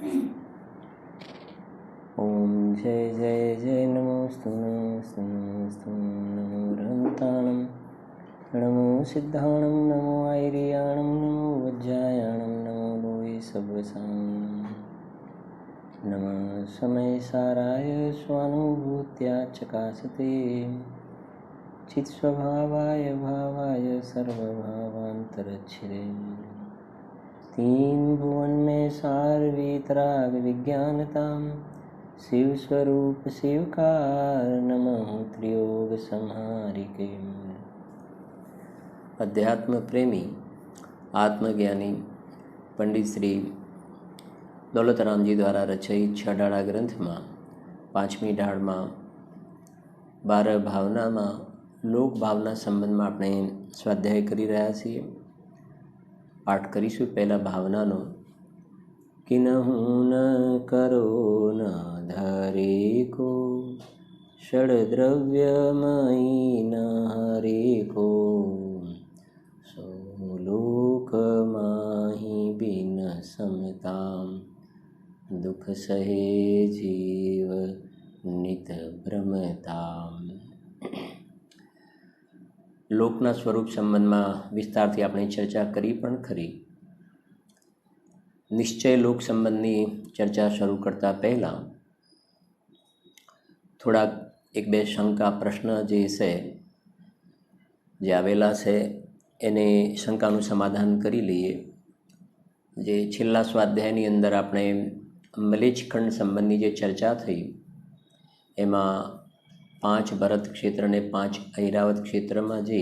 ओम जय जय जय नमोस्तु नमोस्तु नमोस्तु नमो रहंताणं नमो सिद्धाणं नमो आयर्याणं नमो वज्रायाणं नमो लोये सव्वसां नमः समय साराय स्वानुभूत्या चकासते चित्स्वभावाय भावाय सर्वभावान्तरच्छिदे तीन भुवन में सार वीतराग विज्ञानताम शिव स्वरूप शिवकार नमः त्रियोग संहारिके। अध्यात्म प्रेमी आत्मज्ञानी पंडित श्री दौलतरामजी द्वारा रचित छडाळा ग्रंथ में 5મી ढाळ में 12 भावना में लोक भावना संबंध में अपने स्वाध्याय करी रह्या छीए। पाठ करीशुं पहला भावनानो। किन्हु न करो न धरे को षड्द्रव्यमयी न हरे को सो लोक माही बिन समताम दुख सहे जीव नित भ्रमताम। લોકના સ્વરૂપ સંબંધમાં વિસ્તારથી આપણે ચર્ચા કરી પણ ખરી। નિશ્ચય લોક સંબંધની ચર્ચા શરૂ કરતા પહેલાં થોડાક એક બે શંકા પ્રશ્ન જે છે જે આવેલા છે એને શંકાનું સમાધાન કરી લઈએ। જે છેલ્લા સ્વાધ્યાયની અંદર આપણે મલેચ્છખંડ સંબંધની જે ચર્ચા થઈ એમાં 5 ભરત ક્ષેત્ર ને 5 ઐરાવત ક્ષેત્રમાં જે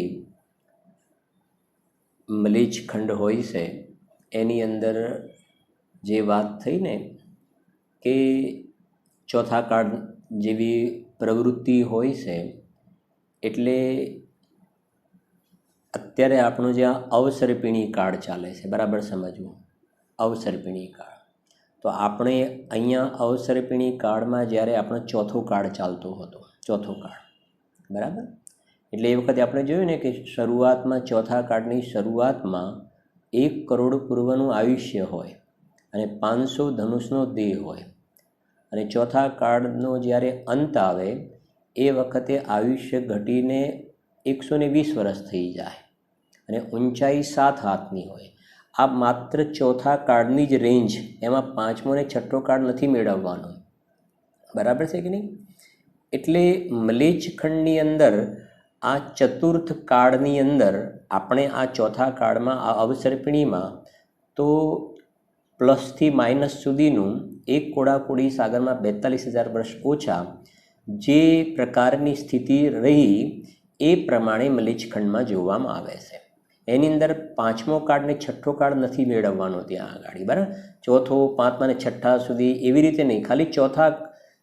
મલેચ્છખંડ હોય છે એની અંદર જે વાત થઈ ને કે ચોથા કાળ જેવી પ્રવૃત્તિ હોય છે એટલે અત્યારે આપણો જે અવસર્પિણી કાળ ચાલે છે બરાબર સમજવું। અવસર્પિણી કાળ તો આપણે અહીંયા અવસર્પિણી કાળમાં જ્યારે આપણો ચોથો કાળ ચાલતો હતો ચોથો કાળ બરાબર એટલે એ વખતે આપણે જોયું ને કે શરૂઆતમાં ચોથા કાળની શરૂઆતમાં 1 કરોડ પૂર્વનું આયુષ્ય હોય અને 500 ધનુષનો દેહ હોય અને ચોથા કાળનો જ્યારે અંત આવે એ વખતે આયુષ્ય ઘટીને 120 વર્ષ થઈ જાય અને ઊંચાઈ 7 હાથની હોય। આ માત્ર ચોથા કાળની જ રેન્જ, એમાં 5મો ને 6ઠ્ઠો કાળ નથી મેળવવાનો બરાબર છે કે નહીં। એટલે મલેચ્છખંડની અંદર આ ચતુર્થ કાળની અંદર આપણે આ ચોથા કાળમાં આ અવસર્પિણીમાં તો પ્લસથી માઇનસ સુધીનું એક કોડાકોડી સાગરમાં 42,000 વર્ષ ઓછા જે પ્રકારની સ્થિતિ રહી એ પ્રમાણે મલેચ્છખંડમાં જોવામાં આવે છે। એની અંદર 5મો કાળ ને 6ઠ્ઠો કાળ નથી મેળવવાનો ત્યાં આગળ બરાબર। ચોથો 5મા ને 6ઠ્ઠા સુધી એવી રીતે નહીં, ખાલી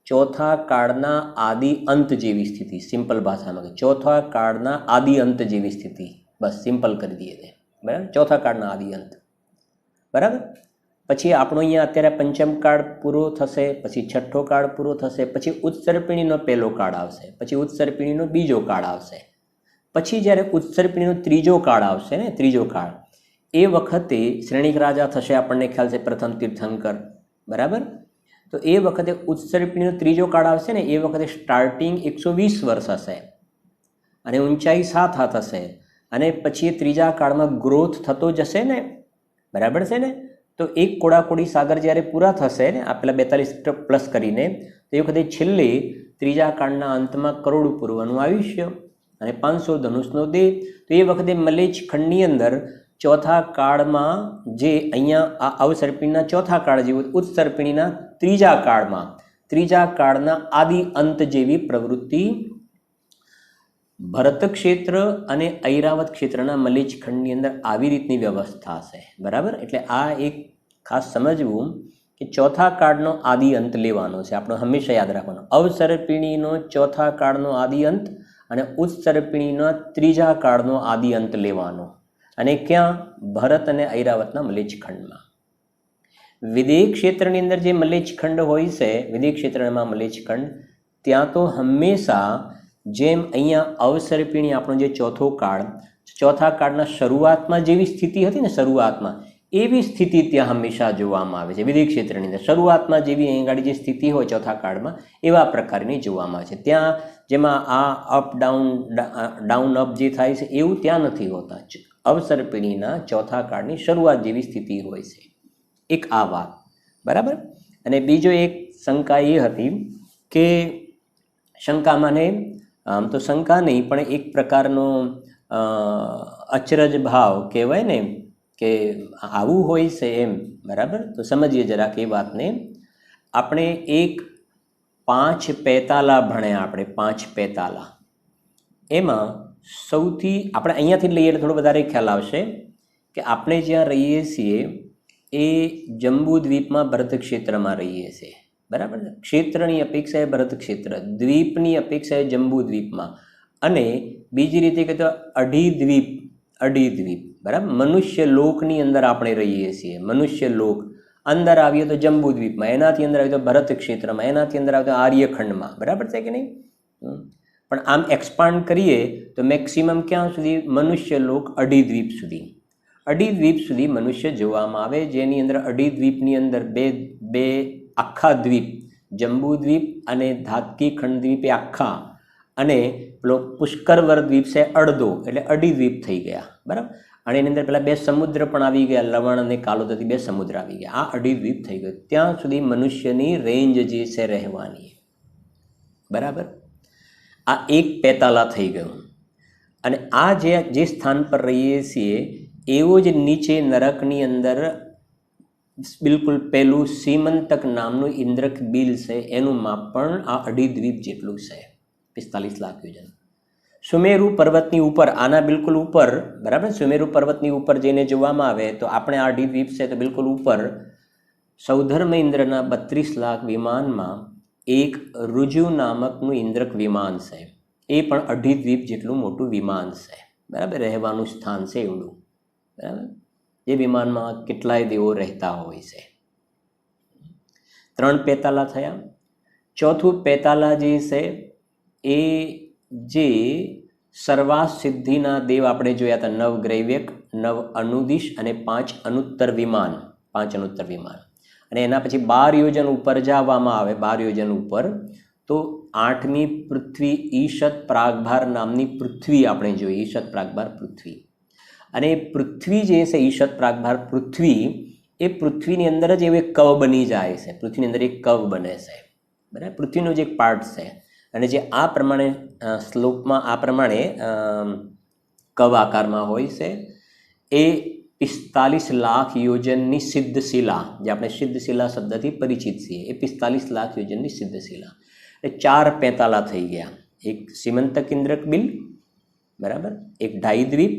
ચોથા કાળના આદિ અંત જેવી સ્થિતિ, સિમ્પલ ભાષામાં ચોથા કાળના આદિ અંત જેવી સ્થિતિ, બસ સિમ્પલ કરી દઈએ તે બરાબર। ચોથા કાળના આદિ અંત બરાબર। પછી આપણો અહીંયા અત્યારે 5મ કાળ પૂરો થશે, પછી 6ઠ્ઠો કાળ પૂરો થશે, પછી ઉત્સર્પિણીનો પહેલો કાળ આવશે, પછી ઉત્સર્પિણીનો બીજો કાળ આવશે, પછી જ્યારે ઉત્સર્પિણીનો ત્રીજો કાળ આવશે ને ત્રીજો કાળ એ વખતે શ્રેણિક રાજા થશે, આપણને ખ્યાલ છે પ્રથમ તીર્થંકર બરાબર। તો એ વખતે ઉત્સર્પિણીનો ત્રીજો કાળ આવશે ને એ વખતે સ્ટાર્ટિંગ 120 વર્ષ હશે અને ઊંચાઈ 7 હાથ હશે અને પછી એ ત્રીજા કાળમાં ગ્રોથ થતો જશે ને બરાબર છે ને। તો એક કોડાકોડી સાગર જ્યારે પૂરા થશે ને આ પેલા 42 પ્લસ કરીને તો એ વખતે છેલ્લે ત્રીજા કાળના અંતમાં કરોડ પૂર્વનું આયુષ્ય અને 500 ધનુષનો દેહ। તો એ વખતે મલેચ્છખંડની અંદર ચોથા કાળમાં જે અહીંયા આ અવસર્પિણીના ચોથા કાળ જેવું ઉત્સર્પિણીના ત્રીજા કાળના આદિ અંત જેવી પ્રવૃત્તિ ભરત ક્ષેત્ર અને ઐરાવત ક્ષેત્રના મલેચ્છખંડની અંદર આવી રીતની વ્યવસ્થા છે બરાબર। એટલે આ એક ખાસ સમજવું કે ચોથા કાળનો આદિ અંત લેવાનો છે, આપણે હંમેશા યાદ રાખવાનો। અવસર્પિણીનો ચોથા કાળનો આદિ અંત અને ઉત્સર્પિણીના ત્રીજા કાળનો આદિ અંત લેવાનો અને ક્યાં ભરત અને ઐરાવતના મલેચ્છખંડમાં। વિદેહ ક્ષેત્રની અંદર જે મલેચ્છખંડ હોય છે, વિદેહ ક્ષેત્રમાં મલેચ્છખંડ ત્યાં તો હંમેશા જેમ અહીંયા અવસર્પિણી આપણો જે ચોથો કાળ ચોથા કાળના શરૂઆતમાં જેવી સ્થિતિ હતી ને શરૂઆતમાં એવી સ્થિતિ ત્યાં હંમેશા જોવામાં આવે છે વિધિ ક્ષેત્રની અંદર. શરૂઆતમાં જેવી અહીં આગળ જે સ્થિતિ હોય ચોથા કાળમાં એવા પ્રકારની જોવામાં આવે છે. ત્યાં જેમાં આ અપ ડાઉન અપ જે થાય છે એવું ત્યાં નથી હોતા. અવસર્પિણીના ચોથા કાળની શરૂઆત જેવી સ્થિતિ હોય છે. એક આ વાત બરાબર. અને બીજો એક શંકા એ હતી કે શંકામાં ને આમ તો શંકા નહીં પણ એક પ્રકારનો અચરજ ભાવ કહેવાય ને કે આવું હોય છે એમ. બરાબર. તો સમજીએ જરાક એ વાતને. આપણે એક 5 પેતાલા ભણ્યા. આપણે 5 પેતાલા એમાં સૌથી આપણે અહીંયાથી લઈએ એટલે થોડો વધારે ખ્યાલ આવશે કે આપણે જ્યાં રહીએ છીએ એ જંબુદ્વીપમાં ભરત ક્ષેત્રમાં રહીએ છીએ. બરાબર. ક્ષેત્રની અપેક્ષાએ ભરત ક્ષેત્ર, દ્વીપની અપેક્ષાએ જંબુદ્વીપમાં, અને બીજી રીતે કહેતો અઢી દ્વીપ બરાબર મનુષ્ય લોકની અંદર આપણે રહીએ છીએ. મનુષ્ય લોક અંદર આવીએ તો જંબુદ્વીપમાં, એનાથી અંદર આવીએ તો ભરત ક્ષેત્રમાં, એનાથી અંદર આવે તો આર્યખંડમાં. બરાબર છે કે નહીં? પણ આમ એક્સપાન્ડ કરીએ તો મેક્સિમમ ક્યાં સુધી? મનુષ્ય લોક અઢી દ્વીપ સુધી મનુષ્ય જોવામાં આવે, જેની અંદર અઢી દ્વીપની અંદર બે આખા દ્વીપ, જંબુદ્વીપ અને ધાતકી ખંડ દ્વીપ એ આખા, અને પેલો પુષ્કરવર દ્વીપ છે અડધો, એટલે અઢી દ્વીપ થઈ ગયા. બરાબર. અને એની અંદર પેલા 2 સમુદ્ર પણ આવી ગયા, લવણ અને કાલોદતી 2 સમુદ્ર આવી ગયા. આ અઢી દ્વીપ થઈ ગયો. ત્યાં સુધી મનુષ્યની રેન્જ જે છે રહેવાની. બરાબર. આ એક પેતાલા થઈ ગયું. અને આ જે સ્થાન પર રહીએ છીએ એવો જ નીચે નરકની અંદર બિલકુલ પેલું સીમંતક નામનું ઇન્દ્રક બિલ છે, એનું માપ પણ આ અઢી દ્વીપ જેટલું છે, 45 લાખ યોજન. સુમેરુ પર્વતની ઉપર, આના બિલકુલ ઉપર, બરાબર. સુમેરુ પર્વતની ઉપર જઈને જોવામાં આવે તો આપણે આ અઢી દ્વીપ છે તો બિલકુલ ઉપર સૌધર્મ ઇન્દ્રના 32 લાખ વિમાનમાં એક રુજુ નામકનું ઇન્દ્રક વિમાન છે. એ પણ અઢી દ્વીપ જેટલું મોટું વિમાન છે. બરાબર. રહેવાનું સ્થાન છે એવડું. બરાબર. એ વિમાનમાં કેટલાય દેવો રહેતા હોય છે. 3 પેતાલા થયા. ચોથું પેતાલા જે છે એ જે સર્વાસ સિદ્ધિના દેવ આપણે જોયા હતા, 9 ગ્રૈવ્યક, 9 અનુદિશ અને 5 અનુત્તર વિમાન. અને એના પછી 12 યોજન ઉપર જવામાં આવે. 12 યોજન ઉપર તો 8મી પૃથ્વી ઈશત પ્રાગભાર નામની પૃથ્વી આપણે જોઈએ. ઈશત પ્રાગભાર પૃથ્વી. અને પૃથ્વી જે છે ઈશત પ્રાગભાર પૃથ્વી, એ પૃથ્વીની અંદર જ એવું એક કવ બની જાય છે. પૃથ્વીની અંદર એક કવ બને છે. બરાબર. પૃથ્વીનો જે એક પાર્ટ છે, અને જે આ પ્રમાણે શ્લોકમાં આ પ્રમાણે કવ આકારમાં હોય છે. એ 45 લાખ યોજનની સિદ્ધ શિલા, જે આપણે સિદ્ધ શિલા શબ્દથી પરિચિત છીએ, એ 45 લાખ યોજનની સિદ્ધ શિલા. એ 4 પેતાલા થઈ ગયા. એક સીમંતક ઇન્દ્રક બિલ, બરાબર, એક ઢાઈદ્વીપ,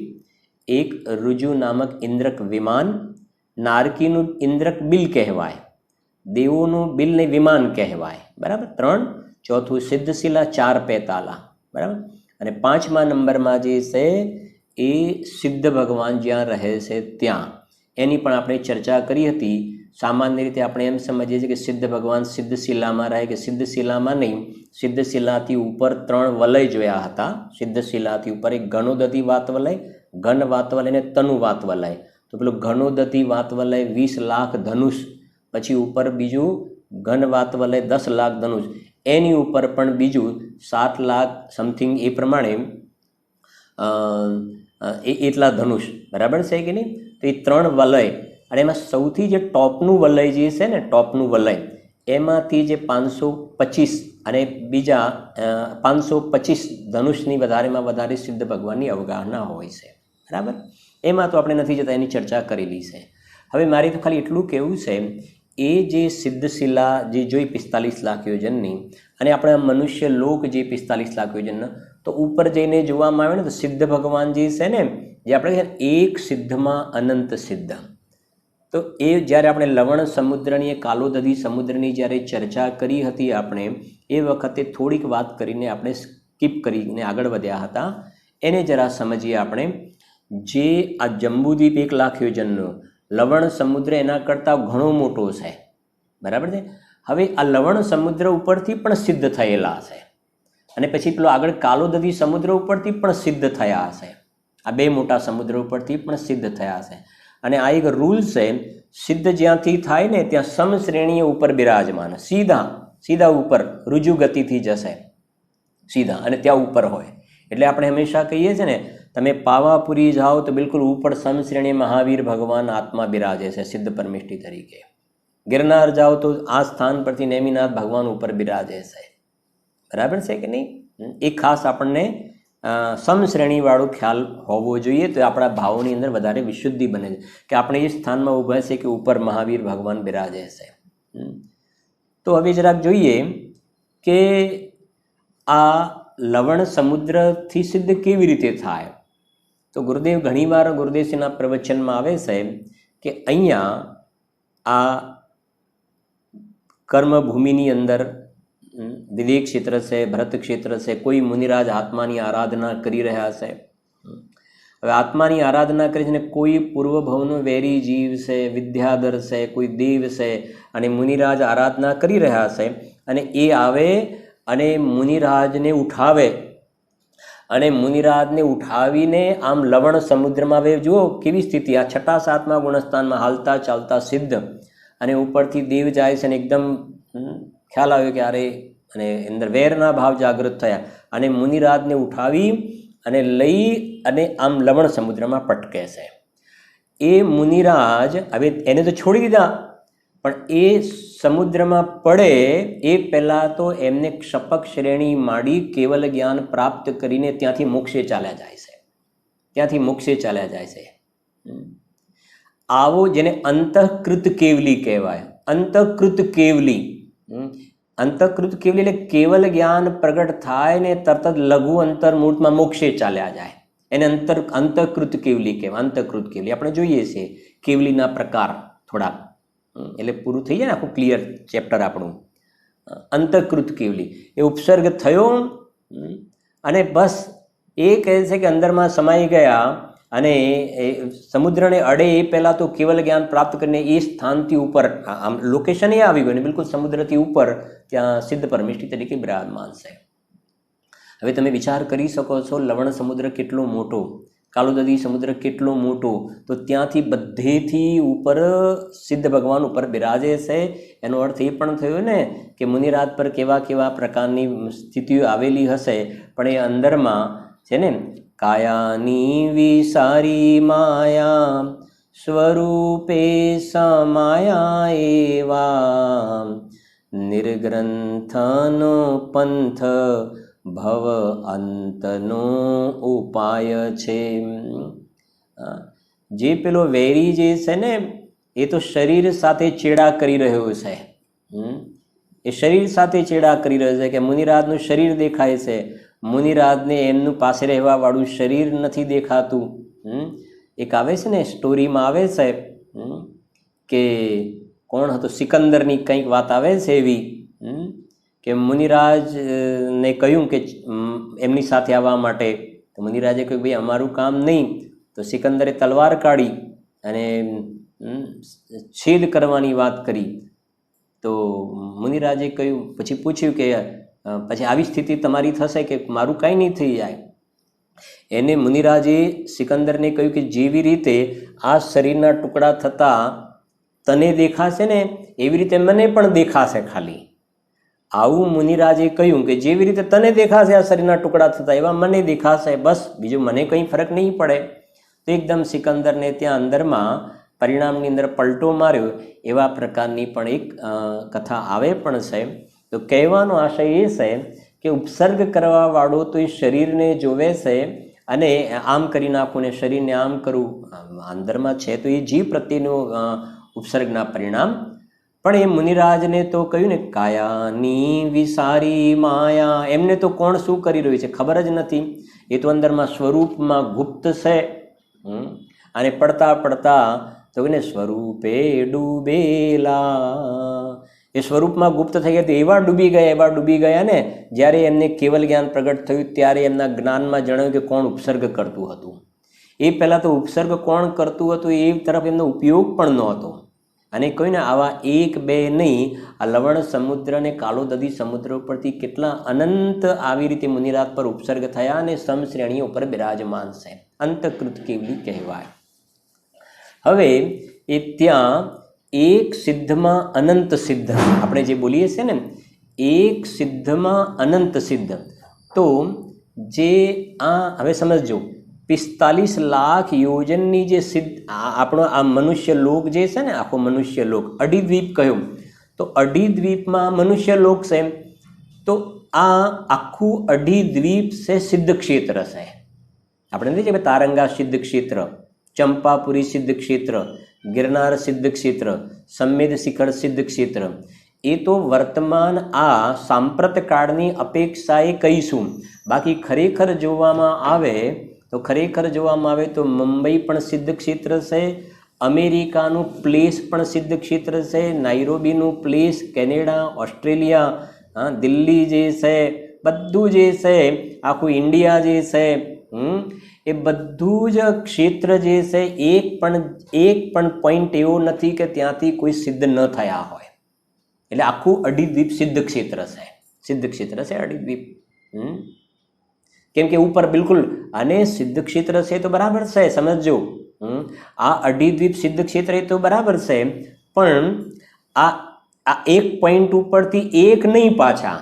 એક રુજુ નામક ઇન્દ્રક વિમાન. નારકીનું ઇન્દ્રક બિલ કહેવાય, દેવોનું બિલ ને વિમાન કહેવાય. બરાબર. 3. ચોથું સિદ્ધશિલા, 4 પેતાલા. બરાબર. અને 5મા નંબરમાં જે છે એ સિદ્ધ ભગવાન જ્યાં રહે છે ત્યાં, એની પણ આપણે ચર્ચા કરી હતી. સામાન્ય રીતે આપણે એમ સમજીએ છીએ કે સિદ્ધ ભગવાન સિદ્ધશિલામાં રહે, કે સિદ્ધશિલામાં નહીં, સિદ્ધશિલાથી ઉપર 3 વલય જોયા હતા. સિદ્ધશિલાથી ઉપર એક ઘનોદતી વાતવલય, ઘન વાતવલય અને તનુ વાતવલય. તો પેલું ઘનોદતી વાતવલય 20 લાખ ધનુષ, પછી ઉપર બીજું ઘન વાતવલય 10 લાખ ધનુષ, એની ઉપર પણ બીજું 7 લાખ સમથિંગ એ પ્રમાણે એટલા ધનુષ. બરાબર છે કે નહીં? તો એ 3 વલય, અને એમાં સૌથી જે ટોપનું વલય જે છે ને, ટોપનું વલય, એમાંથી જે 525 અને બીજા 525 ધનુષની વધારેમાં વધારે સિદ્ધ ભગવાનની અવગાહના હોય છે. બરાબર. એમાં તો આપણે નથી જતા, એની ચર્ચા કરેલી છે. હવે મારી તો ખાલી એટલું કહેવું છે, એ જે સિદ્ધશિલા જે જોઈ 45 લાખ યોજનની, અને આપણા મનુષ્ય લોક જે 45 લાખ યોજનના, તો ઉપર જઈને જોવામાં આવે ને તો સિદ્ધ ભગવાન જે છે ને, જે આપણે એક સિદ્ધમાં અનંત સિદ્ધ. તો એ જ્યારે આપણે લવણ સમુદ્રની, કાલોદતી સમુદ્રની જ્યારે ચર્ચા કરી હતી આપણે, એ વખતે થોડીક વાત કરીને આપણે સ્કીપ કરીને આગળ વધ્યા હતા. એને જરા સમજીએ આપણે. જે આ જંબુદ્વીપ 1 લાખ યોજનનો, લવણ સમુદ્ર એના કરતાં ઘણો મોટો છે. બરાબર છે. હવે આ લવણ સમુદ્ર ઉપરથી પણ સિદ્ધ થયેલા છે, અને પછી પેલો આગળ કાલોદતી સમુદ્ર ઉપરથી પણ સિદ્ધ થયા હશે. આ 2 મોટા સમુદ્ર ઉપરથી પણ સિદ્ધ થયા છે. અને આ એક રૂલ છે, સિદ્ધ જ્યાંથી થાય ને ત્યાં સમશ્રેણીએ ઉપર બિરાજમાન, સીધા ઉપર રુજુ ગતિથી જશે સીધા, અને ત્યાં ઉપર હોય. એટલે આપણે હંમેશા કહીએ છીએ ને, તમે પાવાપુરી જાઓ તો બિલકુલ ઉપર સમશ્રેણી મહાવીર ભગવાન આત્મા બિરાજે છે સિદ્ધ પરમિષ્ટિ તરીકે. ગિરનાર જાઓ તો આ સ્થાન પરથી નેમિનાથ ભગવાન ઉપર બિરાજે છે. બરાબર છે કે નહીં? એ ખાસ આપણને સમશ્રેણીવાળો ખ્યાલ હોવો જોઈએ, તો આપણા ભાવોની અંદર વધારે વિશુદ્ધિ બને છે કે આપણે એ સ્થાનમાં ઊભા છે કે ઉપર મહાવીર ભગવાન બિરાજે છે. તો હવે જરાક જોઈએ કે આ લવણ સમુદ્રથી સિદ્ધ કેવી રીતે થાય. તો ગુરુદેવ ઘણીવાર ગુરુદેવશ્રીના પ્રવચનમાં આવે છે કે અહીંયા આ કર્મભૂમિની અંદર વિદેક ક્ષેત્ર છે, ભરત ક્ષેત્ર છે, કોઈ મુનિરાજ આત્માની આરાધના કરી રહ્યા છે. હવે આત્માની આરાધના કરી છે ને કોઈ પૂર્વભવનો વેરી જીવ છે, વિદ્યાધર છે, કોઈ દેવ છે, અને મુનિરાજ આરાધના કરી રહ્યા છે, અને એ આવે અને મુનિરાજને ઉઠાવે, અને મુનિરાજને ઉઠાવીને આમ લવણ સમુદ્રમાં આવે. જુઓ કેવી સ્થિતિ, આ 6, 7મા ગુણસ્થાનમાં હાલતા ચાલતા સિદ્ધ, અને ઉપરથી દેવ જાય છે, અને એકદમ ખ્યાલ આવ્યો કે અરે, અને અંદર વેરના ભાવ જાગૃત થયા, અને મુનિરાજને ઉઠાવી અને લઈ અને આમ લવણ સમુદ્રમાં પટકે છે. એ મુનિરાજ હવે એને તો છોડી દીધા, પણ એ સમુદ્રમાં પડે એ પહેલાં તો એમને ક્ષપક શ્રેણી માંડી કેવલ જ્ઞાન પ્રાપ્ત કરીને ત્યાંથી મોક્ષે ચાલ્યા જાય છે. આવો જેને અંતઃકૃત કેવલી કહેવાય. અંતઃકૃત કેવલી એટલે કેવલ જ્ઞાન પ્રગટ થાય ને તરત જ લઘુ અંતર્મૂર્તમાં મોક્ષે ચાલ્યા જાય, એને અંતઃકૃત કેવલી કહેવાય. અંતઃકૃત કેવલી આપણે જોઈએ છીએ કેવલીના પ્રકાર થોડા, એટલે પૂરું થઈ જાય ને આખું ક્લિયર ચેપ્ટર આપણું. અંતઃકૃત કેવલી એ ઉપસર્ગ થયો અને બસ એ કહે છે કે અંદરમાં સમાઈ ગયા, અને સમુદ્રને અડે એ પહેલાં તો કેવલ જ્ઞાન પ્રાપ્ત કરીને એ સ્થાનથી ઉપર, આમ લોકેશન એ આવી ગયું ને બિલકુલ સમુદ્રથી ઉપર ત્યાં સિદ્ધ પરમિષ્ટિ તરીકે બિરાજમાન છે. હવે તમે વિચાર કરી શકો છો લવણ સમુદ્ર કેટલો મોટો, કાળુદદી સમુદ્ર કેટલો મોટો, તો ત્યાંથી બધેથી ઉપર સિદ્ધ ભગવાન ઉપર બિરાજે છે. એનો અર્થ એ પણ થયો ને કે મુનિરાજ પર કેવા પ્રકારની સ્થિતિઓ આવેલી હશે, પણ એ અંદરમાં છે ને, કાયાની વિસારી માયા સ્વરૂપે સમાયા એવા, નિર્ગ્રંથનો પંથ ભવ અંતનો ઉપાય છે. જે પેલો વેરી જે છે ને એ તો શરીર સાથે ચેડા કરી રહ્યો છે, એ શરીર સાથે ચેડા કરી રહ્યો છે કે મુનિરાજનું શરીર દેખાય છે, મુનિરાજને એમનું પાસે રહેવાવાળું શરીર નથી દેખાતું. એક આવે છે ને સ્ટોરીમાં આવે છે કે કોણ હતું, સિકંદરની કંઈક વાત આવે છે એવી કે મુનિરાજને કહ્યું કે એમની સાથે આવવા માટે, તો મુનિરાજે કહ્યું ભાઈ અમારું કામ નહીં. તો સિકંદરે તલવાર કાઢી અને છેદ કરવાની વાત કરી. તો મુનિરાજે કહ્યું, પછી પૂછ્યું કે પછી આવી સ્થિતિ તમારી થશે કે મારું કાંઈ નહીં થઈ જાય. એને મુનિરાજે સિકંદરને કહ્યું કે જેવી રીતે આ શરીરના ટુકડા થતાં તને દેખાશે ને એવી રીતે મને પણ દેખાશે. ખાલી આવું મુનિરાજે કહ્યું કે જેવી રીતે તને દેખાશે આ શરીરના ટુકડા થતાં એવા મને દેખાશે, બસ બીજું મને કંઈ ફરક નહીં પડે. તો એકદમ સિકંદરને ત્યાં અંદરમાં પરિણામની અંદર પલટો માર્યો. એવા પ્રકારની પણ એક કથા આવે પણ છે. તો કહેવાનો આશય એ છે કે ઉપસર્ગ કરવાવાળો તો એ શરીરને જોવે છે, અને આમ કરી નાખું ને શરીરને આમ કરું, અંદરમાં છે તો એ જીવ પ્રત્યેનું ઉપસર્ગના પરિણામ. પણ એ મુનિરાજને તો કહ્યું ને કાયાની વિસારી માયા, એમને તો કોણ શું કરી રહ્યું છે ખબર જ નથી. એ તો અંદરમાં સ્વરૂપમાં ગુપ્ત છે, અને પડતા તો ને સ્વરૂપે ડૂબેલા, એ સ્વરૂપમાં ગુપ્ત થઈ ગયા, એવા ડૂબી ગયા ને જ્યારે એમને કેવલ જ્ઞાન પ્રગટ થયું ત્યારે એમના જ્ઞાનમાં જણાવ્યું કે કોણ ઉપસર્ગ કરતું હતું. એ પહેલાં તો ઉપસર્ગ કોણ કરતું હતું એ તરફ એમનો ઉપયોગ પણ નહોતો. અને કહ્યું ને આવા 1, 2 નહીં, આ લવણ સમુદ્ર અને કાળોદદી સમુદ્ર ઉપરથી કેટલા અનંત આવી રીતે મુનિરાજ પર ઉપસર્ગ થયા અને સમશ્રેણીઓ ઉપર બિરાજમાન છે. અંતઃકૃત કેવલી કહેવાય. હવે એ ત્યાં એક સિદ્ધમાં અનંત સિદ્ધ, આપણે જે બોલીએ છીએ ને એક સિદ્ધમાં અનંત સિદ્ધ, તો જે આ હવે સમજજો 45 લાખ યોજનની જે સિદ્ધ આપણો આ મનુષ્ય લોક જે છે ને, આખો મનુષ્ય લોક અઢી દ્વીપ કહ્યું, તો અઢી દ્વીપમાં મનુષ્ય લોક છે, તો આ આખું અઢી દ્વીપ છે સિદ્ધ ક્ષેત્ર છે. આપણે નથી કે તારંગા સિદ્ધ ક્ષેત્ર, ચંપાપુરી સિદ્ધ ક્ષેત્ર, ગિરનાર સિદ્ધ ક્ષેત્ર, સંમેદ શિખર સિદ્ધ ક્ષેત્ર, એ તો વર્તમાન આ સાંપ્રત કાળની અપેક્ષાએ કહીશું. બાકી ખરેખર જોવામાં આવે તો મુંબઈ પણ સિદ્ધ ક્ષેત્ર છે, અમેરિકાનું પ્લેસ પણ સિદ્ધ ક્ષેત્ર છે, નાઇરોબીનું પ્લેસ, કેનેડા, ઓસ્ટ્રેલિયા, દિલ્હી જે છે, બધું જે છે, આખું ઇન્ડિયા જે છે, એ બધું જ ક્ષેત્ર જે છે એક પણ પોઈન્ટ એવો નથી કે ત્યાંથી કોઈ સિદ્ધ ન થયા હોય. એટલે આખું અઢી દ્વીપ સિદ્ધ ક્ષેત્ર છે અઢી દ્વીપ. કેમ કે ઉપર બિલકુલ અને સિદ્ધ ક્ષેત્ર છે તો બરાબર છે, સમજજો. આ અઢી દ્વીપ સિદ્ધ ક્ષેત્ર એ તો બરાબર છે, પણ આ એક પોઈન્ટ ઉપરથી એક નહીં, પાછા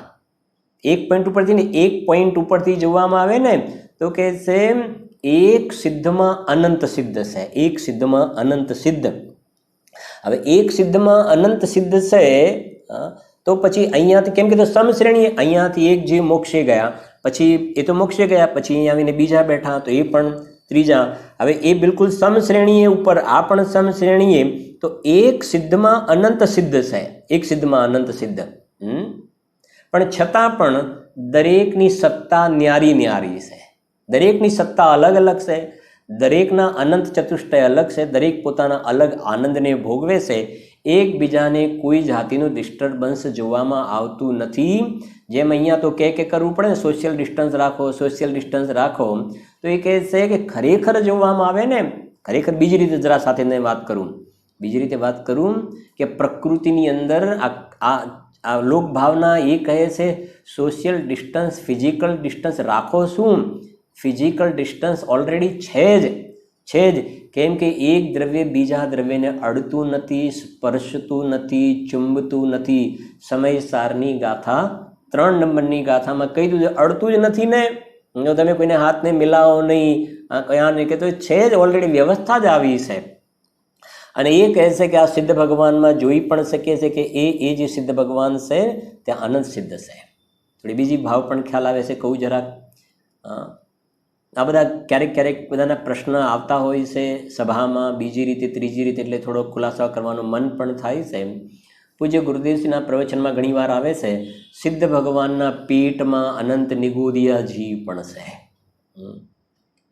એક પોઈન્ટ ઉપરથી ને એક પોઈન્ટ ઉપરથી જોવામાં આવે ને તો કે છે એક સિદ્ધમાં અનંત સિદ્ધ છે, એક સિદ્ધમાં અનંત સિદ્ધ. હવે એક સિદ્ધમાં અનંત સિદ્ધ છે તો પછી અહીંયાથી કેમ કે સમશ્રેણી, અહીંયાથી એક જે મોક્ષે ગયા પછી એ તો મોક્ષે ગયા, પછી અહીંયા આવીને બીજા બેઠા તો એ પણ ત્રીજા. હવે એ બિલકુલ સમશ્રેણીએ ઉપર, આ પણ સમશ્રેણીએ, તો એક સિદ્ધમાં અનંત સિદ્ધ છે, એક સિદ્ધમાં અનંત સિદ્ધ. પણ છતાં પણ દરેકની સત્તા ન્યારી ન્યારી છે, દરેકની સત્તા અલગ અલગ છે, દરેકના અનંત ચતુષ્ટય અલગ છે, દરેક પોતાના અલગ આનંદને ભોગવે છે. એકબીજાને કોઈ જાતિનું ડિસ્ટર્બન્સ જોવામાં આવતું નથી. જેમ અહીંયા તો કે કરવું પડે ને, સોશિયલ ડિસ્ટન્સ રાખો, તો એ કહે છે કે ખરેખર જોવામાં આવે ને, ખરેખર બીજી રીતે જરા સાથે વાત કરું કે પ્રકૃતિની અંદર આ લોકભાવના એ કહે છે સોશિયલ ડિસ્ટન્સ, ફિઝિકલ ડિસ્ટન્સ રાખો. શું ફિઝિકલ ડિસ્ટન્સ ઓલરેડી છે જ, કેમ કે એક દ્રવ્ય બીજા દ્રવ્યને અડતું નથી, સ્પર્શતું નથી, ચુંબતું નથી. સમયસારની ગાથા 3 નંબરની ગાથામાં કહી દીધું અડતું જ નથી ને, જો તમે કોઈને હાથને મિલાવો નહીં, કયા નહીં, કે તો છે જ, ઓલરેડી વ્યવસ્થા જ આવી છે. અને એ કહે છે કે આ સિદ્ધ ભગવાનમાં જોઈ પણ શકીએ છીએ કે એ જે સિદ્ધ ભગવાન છે ત્યાં અનંત સિદ્ધ છે. થોડી બીજી ભાવ પણ ખ્યાલ આવે છે, કહું જરાક. આ બધા ક્યારેક બધાના પ્રશ્ન આવતા હોય છે સભામાં, બીજી રીતે ત્રીજી રીતે, એટલે થોડો ખુલાસો કરવાનું મન પણ થાય છે. પૂજ્ય ગુરુદેવજીના પ્રવચનમાં ઘણીવાર આવે છે સિદ્ધ ભગવાનના પેટમાં અનંત નિગોદિયા જીવ પણ છે.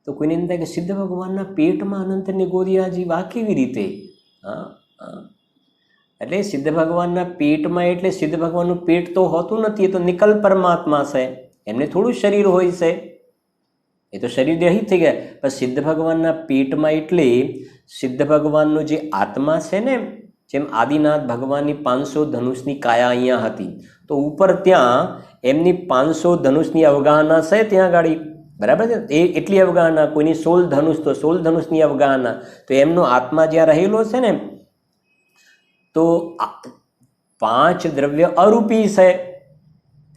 તો કોઈને એમ થાય કે સિદ્ધ ભગવાનના પેટમાં અનંત નિગોદિયા જીવ આ કેવી રીતે? એટલે સિદ્ધ ભગવાનના પેટમાં, એટલે સિદ્ધ ભગવાનનું પેટ તો હોતું નથી, એ તો નિકલ પરમાત્મા છે, એમને થોડું શરીર હોય છે, એ તો શરીર દેહી થઈ ગયા. પણ સિદ્ધ ભગવાનના પેટમાં એટલે સિદ્ધ ભગવાનનો જે આત્મા છે ને, જેમ આદિનાથ ભગવાનની 500 ધનુષની કાયા અહીંયા હતી, તો ઉપર ત્યાં એમની 500 ધનુષની અવગાહના છે ત્યાં ગાડી, બરાબર છે, એ એટલી અવગાહના. કોઈની 16 ધનુષ, તો 16 ધનુષની અવગાહના. તો એમનો આત્મા જ્યાં રહેલો છે ને, તો 5 દ્રવ્ય અરૂપી છે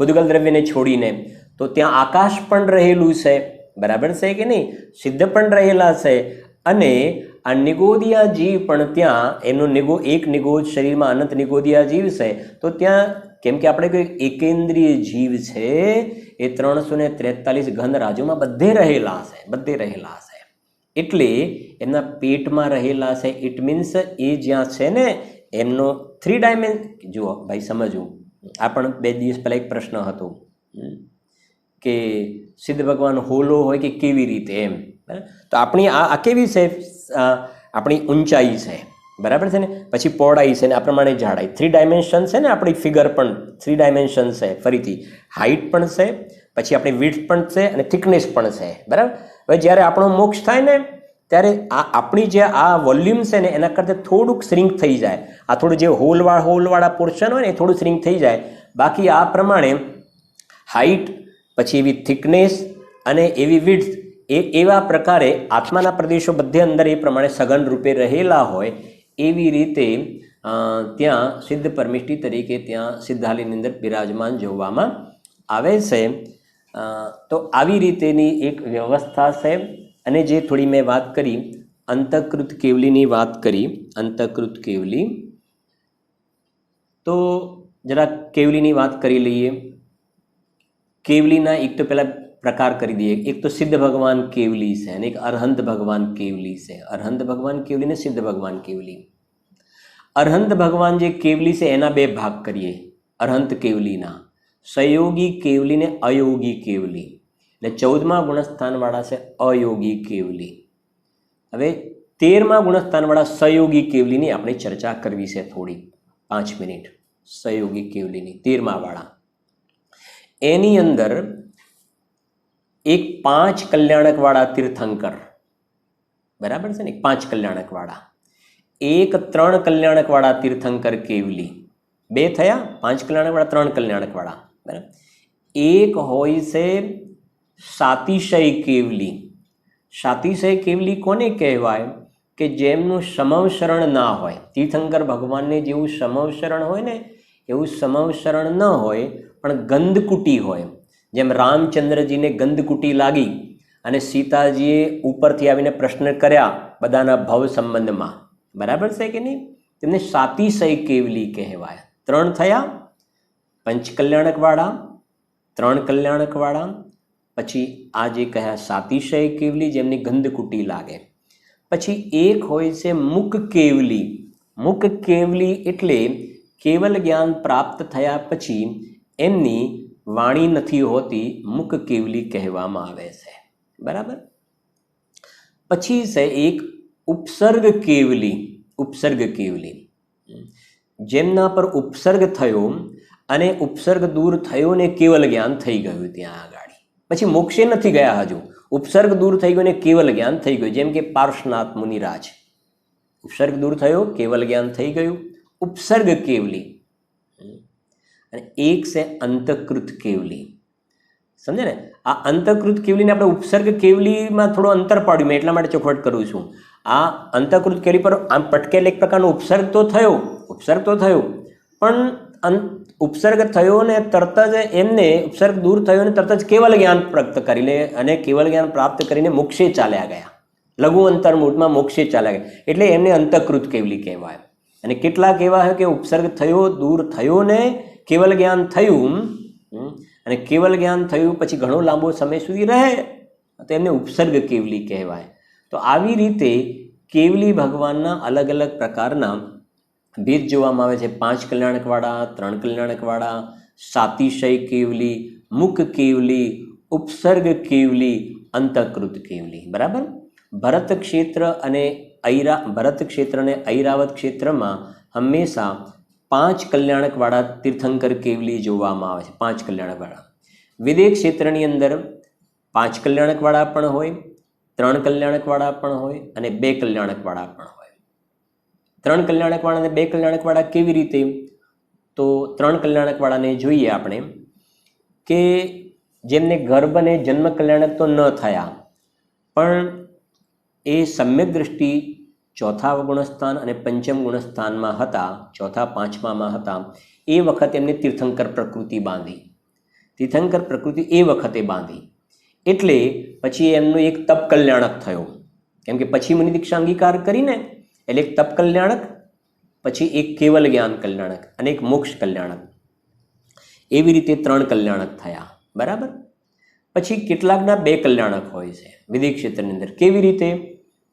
ભૂતગલ દ્રવ્યને છોડીને, તો ત્યાં આકાશ પણ રહેલું છે, બરાબર છે કે નહીં, સિદ્ધ પણ રહેલા છે. અને આ નિગોદિયા જીવ પણ ત્યાં, એમનો એક નિગોદ શરીરમાં અનંત નિગોદિયા જીવ છે, તો ત્યાં કેમ કે આપણે કોઈ એકેન્દ્રિય જીવ છે, એ 343 ઘન રાજ્યોમાં બધે રહેલા છે, એટલે એમના પેટમાં રહેલા છે. ઇટ મીન્સ એ જ્યાં છે ને એમનો 3 ડાયમેન્શન. જુઓ ભાઈ સમજવું, આ પણ 2 દિવસ પહેલાં એક પ્રશ્ન હતો કે સિદ્ધ ભગવાન હોલો હોય કે કેવી રીતે, એમ. તો આપણી આ કેવી છે, આપણી ઊંચાઈ છે, બરાબર છે ને, પછી પહોળાઈ છે ને, આ પ્રમાણે જાડાઈ. 3 ડાયમેન્શન છે ને, આપણી ફિગર પણ 3 ડાયમેન્શન છે. ફરીથી હાઇટ પણ છે, પછી આપણી વિડ્થ પણ છે, અને થિકનેસ પણ છે, બરાબર. હવે જ્યારે આપણો મોક્ષ થાય ને ત્યારે આપણી જે આ વોલ્યુમ છે ને એના કરતાં થોડુંક શ્રિંક થઈ જાય. આ થોડું જે હોલવાળા પોર્શન હોય ને એ થોડું શ્રિંક થઈ જાય. બાકી આ પ્રમાણે હાઇટ, પછી એવી થિકનેસ અને એવી વિડ્થ, એવા પ્રકારે આત્માના પ્રદેશો બધે અંદર એ પ્રમાણે સઘન રૂપે રહેલા હોય એવી રીતે ત્યાં સિદ્ધ પરમિષ્ટિ તરીકે ત્યાં સિદ્ધાલીની અંદર બિરાજમાન જોવામાં આવે છે. તો આવી રીતેની એક વ્યવસ્થા છે. અને જે થોડી મેં વાત કરી અંતઃકૃત કેવલીની વાત કરી, અંતઃકૃત કેવલી, તો જરા કેવલીની વાત કરી લઈએ. કેવલીના એક તો પહેલાં પ્રકાર કરી દઈએ. એક તો સિદ્ધ ભગવાન કેવલી છે અને એક અરહંત ભગવાન કેવલી છે. અરહંત ભગવાન કેવલી ને સિદ્ધ ભગવાન કેવલી. અરહંત ભગવાન જે કેવલી છે એના બે ભાગ કરીએ. અરહંત કેવલીના સંયોગી કેવલી ને અયોગી કેવલી. એટલે 14મા ગુણસ્થાનવાળા છે અયોગી કેવલી. હવે 13મા ગુણસ્થાનવાળા સંયોગી કેવલીની આપણે ચર્ચા કરવી છે થોડી 5 મિનિટ. સંયોગી કેવલીની 13મા વાળા, એની અંદર એક 5 કલ્યાણકવાળા તીર્થંકર, બરાબર છે ને, 5 કલ્યાણકવાળા, એક 3 કલ્યાણકવાળા તીર્થંકર કેવલી. 2 થયા, 5 કલ્યાણકવાળા, 3 કલ્યાણકવાળા, બરાબર. એક હોય છે સાતિશય કેવલી. સાતિશય કેવલી કોને કહેવાય? કે જેમનું સમવશરણ ના હોય. તીર્થંકર ભગવાનને જેવું સમવશરણ હોય ને એવું સમવશરણ ન હોય, પણ ગંધકુટી હોય. જેમ રામચંદ્રજીને ગંધકુટી લાગી અને સીતાજીએ ઉપરથી આવીને પ્રશ્ન કર્યા બધાના ભવ સંબંધમાં, બરાબર છે કે નહીં? તેમને સાતિશય કેવલી કહેવાય. 3 થયા, પંચકલ્યાણકવાળા, 3 કલ્યાણકવાળા, પછી આ જે કહ્યા સાતિશય કેવલી જેમની ગંધકુટી લાગે. પછી એક હોય છે મુક કેવલી. મુક કેવલી એટલે કેવલ જ્ઞાન પ્રાપ્ત થયા પછી એમની વાણી નથી હોતી, મુક કેવલી કહેવામાં આવે છે, બરાબર. પછી છે એક ઉપસર્ગ કેવલી. ઉપસર્ગ કેવલી જેમના પર ઉપસર્ગ થયો અને ઉપસર્ગ દૂર થયો ને કેવલ જ્ઞાન થઈ ગયું ત્યાં આગળ. પછી મોક્ષે નથી ગયા હજુ, ઉપસર્ગ દૂર થઈ ગયો ને કેવલ જ્ઞાન થઈ ગયું. જેમ કે પાર્શ્વનાથ મુનિરાજ, ઉપસર્ગ દૂર થયો, કેવલ જ્ઞાન થઈ ગયું. ઉપસર્ગ કેવલી. અને એક છે અંતઃકૃત કેવલી. સમજે ને? આ અંતઃકૃત કેવલીને આપણે ઉપસર્ગ કેવલીમાં થોડો અંતર પાડ્યું, મેં એટલા માટે ચોખવટ કરું છું. આ અંતઃકૃત કેવલી પર આમ પટકેલ એક પ્રકારનો ઉપસર્ગ તો થયો, ઉપસર્ગ તો થયો, પણ ઉપસર્ગ થયો ને તરત જ એમને ઉપસર્ગ દૂર થયો ને તરત જ કેવલ જ્ઞાન પ્રાપ્ત કરી લે અને કેવલ જ્ઞાન પ્રાપ્ત કરીને મોક્ષે ચાલ્યા ગયા. લઘુ અંતર્મુઢમાં મોક્ષે ચાલ્યા ગયા, એટલે એમને અંતઃકૃત કેવલી કહેવાય. અને કેટલાક એવા હોય કે ઉપસર્ગ થયો, દૂર થયો ને કેવલ જ્ઞાન થયું, અને કેવલ જ્ઞાન થયું પછી ઘણો લાંબો સમય સુધી રહે તો એમને ઉપસર્ગ કેવલી કહેવાય. તો આવી રીતે કેવલી ભગવાનના અલગ અલગ પ્રકારના ભેદ જોવામાં આવે છે. 5 કલ્યાણકવાળા, 3 કલ્યાણકવાળા, સાતિશય કેવલી, મુક કેવલી, ઉપસર્ગ કેવલી, અંતઃકૃત કેવલી, બરાબર. ભરત ક્ષેત્ર અને ઐરાવત ક્ષેત્રમાં હંમેશા 5 કલ્યાણકવાળા તીર્થંકર કેવલી જોવામાં આવે છે. 5 કલ્યાણકવાળા. વિદેહ ક્ષેત્રની અંદર 5 કલ્યાણકવાળા પણ હોય, 3 કલ્યાણકવાળા પણ હોય અને 2 કલ્યાણકવાળા પણ હોય. 3 કલ્યાણકવાળા અને 2 કલ્યાણકવાળા કેવી રીતે? તો 3 કલ્યાણકવાળાને જોઈએ આપણે કે જેમને ગર્ભ અને જન્મ કલ્યાણક તો ન થયા, પણ એ સમ્યક દ્રષ્ટિ 4થા ગુણસ્થાન અને 5મ ગુણસ્થાનમાં હતા, 4થા 5મામાં હતા. એ વખતે એમને તીર્થંકર પ્રકૃતિ બાંધી. તીર્થંકર પ્રકૃતિ એ વખતે બાંધી એટલે પછી એમનો એક તપ કલ્યાણક થયો. કેમ કે પછી મુનિ દીક્ષા અંગીકાર કરીને એટલે એક તપ કલ્યાણક, પછી એક કેવલ જ્ઞાન કલ્યાણક અને એક મોક્ષ કલ્યાણક. એવી રીતે 3 કલ્યાણક થયા, બરાબર. પછી કેટલાકના 2 કલ્યાણક હોય છે વિદેહ ક્ષેત્રની અંદર. કેવી રીતે?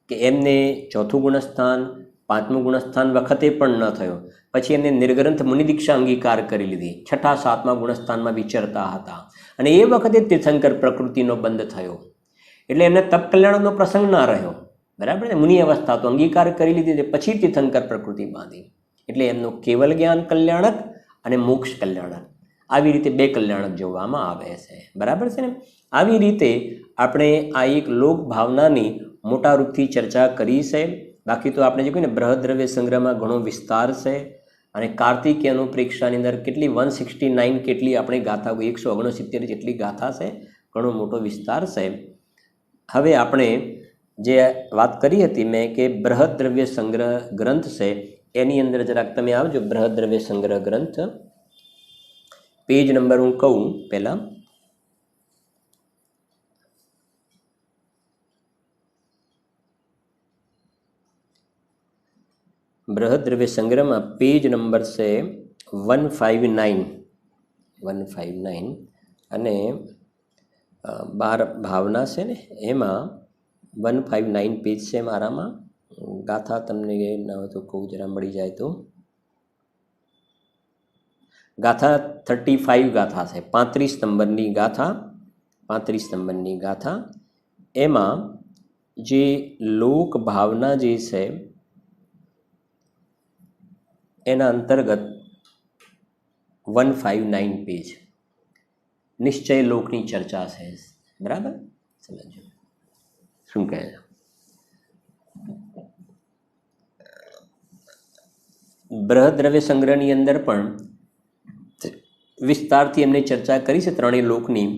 કે એમને 4થું ગુણસ્થાન, 5મું ગુણસ્થાન વખતે પણ ન થયો, પછી એમને નિર્ગ્રંથ મુનિ દીક્ષા અંગીકાર કરી લીધી, 6થા 7મા ગુણસ્થાનમાં વિચરતા હતા અને એ વખતે તીર્થંકર પ્રકૃતિનો બંધ થયો એટલે એમને તપ કલ્યાણકનો પ્રસંગ ના રહ્યો, બરાબર ને. મુનિ અવસ્થા તો અંગીકાર કરી લીધી, પછી તીર્થંકર પ્રકૃતિ બાંધી એટલે એમનું કેવલ જ્ઞાન કલ્યાણક અને મોક્ષ કલ્યાણક, આવી રીતે 2 કલ્યાણક જોવામાં આવે છે, બરાબર છે ને. આવી રીતે આપણે આ એક લોક ભાવનાની મોટા રૂપથી ચર્ચા કરી છે. બાકી તો આપણે જે કહીએ ને બૃહદ્રવ્ય સંગ્રહમાં ઘણો વિસ્તાર છે અને કાર્તિકી અનુપ્રેક્ષાની અંદર કેટલી 169 કેટલી આપણે ગાથા, 169 જેટલી ગાથા છે, ઘણો મોટો વિસ્તાર છે. હવે આપણે જે વાત કરી હતી મેં કે બૃહદ દ્રવ્ય સંગ્રહ ગ્રંથ છે એની અંદર જરાક તમે આવજો. બૃહદ દ્રવ્ય સંગ્રહ ગ્રંથ પેજ નંબર હું કહું પહેલાં. બૃહદ દ્રવ્ય સંગ્રહમાં પેજ નંબર છે 159 અને 12 ભાવના છે ને એમાં 159 પેજ છે મારામાં. ગાથા તમને ન હોય તો કહું જરા મળી જાય તો. ગાથા 35 ગાથા છે, 35 નંબરની ગાથા, 35 નંબરની ગાથા. એમાં જે લોક ભાવના જે છે એના અંતર્ગત 159 પેજ નિશ્ચય લોકની ચર્ચા છે. બરાબર, સમજો શું કહે છે. બૃહદ દ્રવ્ય સંગ્રહની અંદર પણ વિસ્તારથી એમને ચર્ચા કરી છે ત્રણેય લોકની.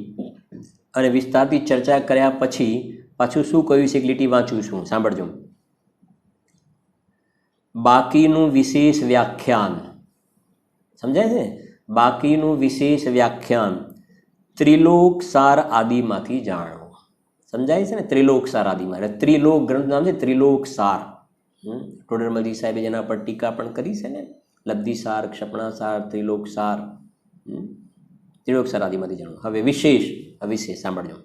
અને વિસ્તારથી ચર્ચા કર્યા પછી પાછું શું કહ્યું છે એક લીટી વાંચું છું, સાંભળજો. બાકીનું વિશેષ વ્યાખ્યાન સમજાય છે. બાકીનું વિશેષ વ્યાખ્યાન ત્રિલોક સાર આદિમાંથી જાણવું. સમજાય છે ને, ત્રિલોક સાર આદિમાં. એટલે ત્રિલોક ગ્રંથ નામ છે ત્રિલોક સાર. ટોડરમલજી સાહેબે જેના પર ટીકા પણ કરી છે ને, લબ્ધિ સાર, ક્ષપણા સાર, ત્રિલોક સાર. ત્રિલોક સાર આદિમાંથી જાણવું. હવે વિશેષ સાંભળજો.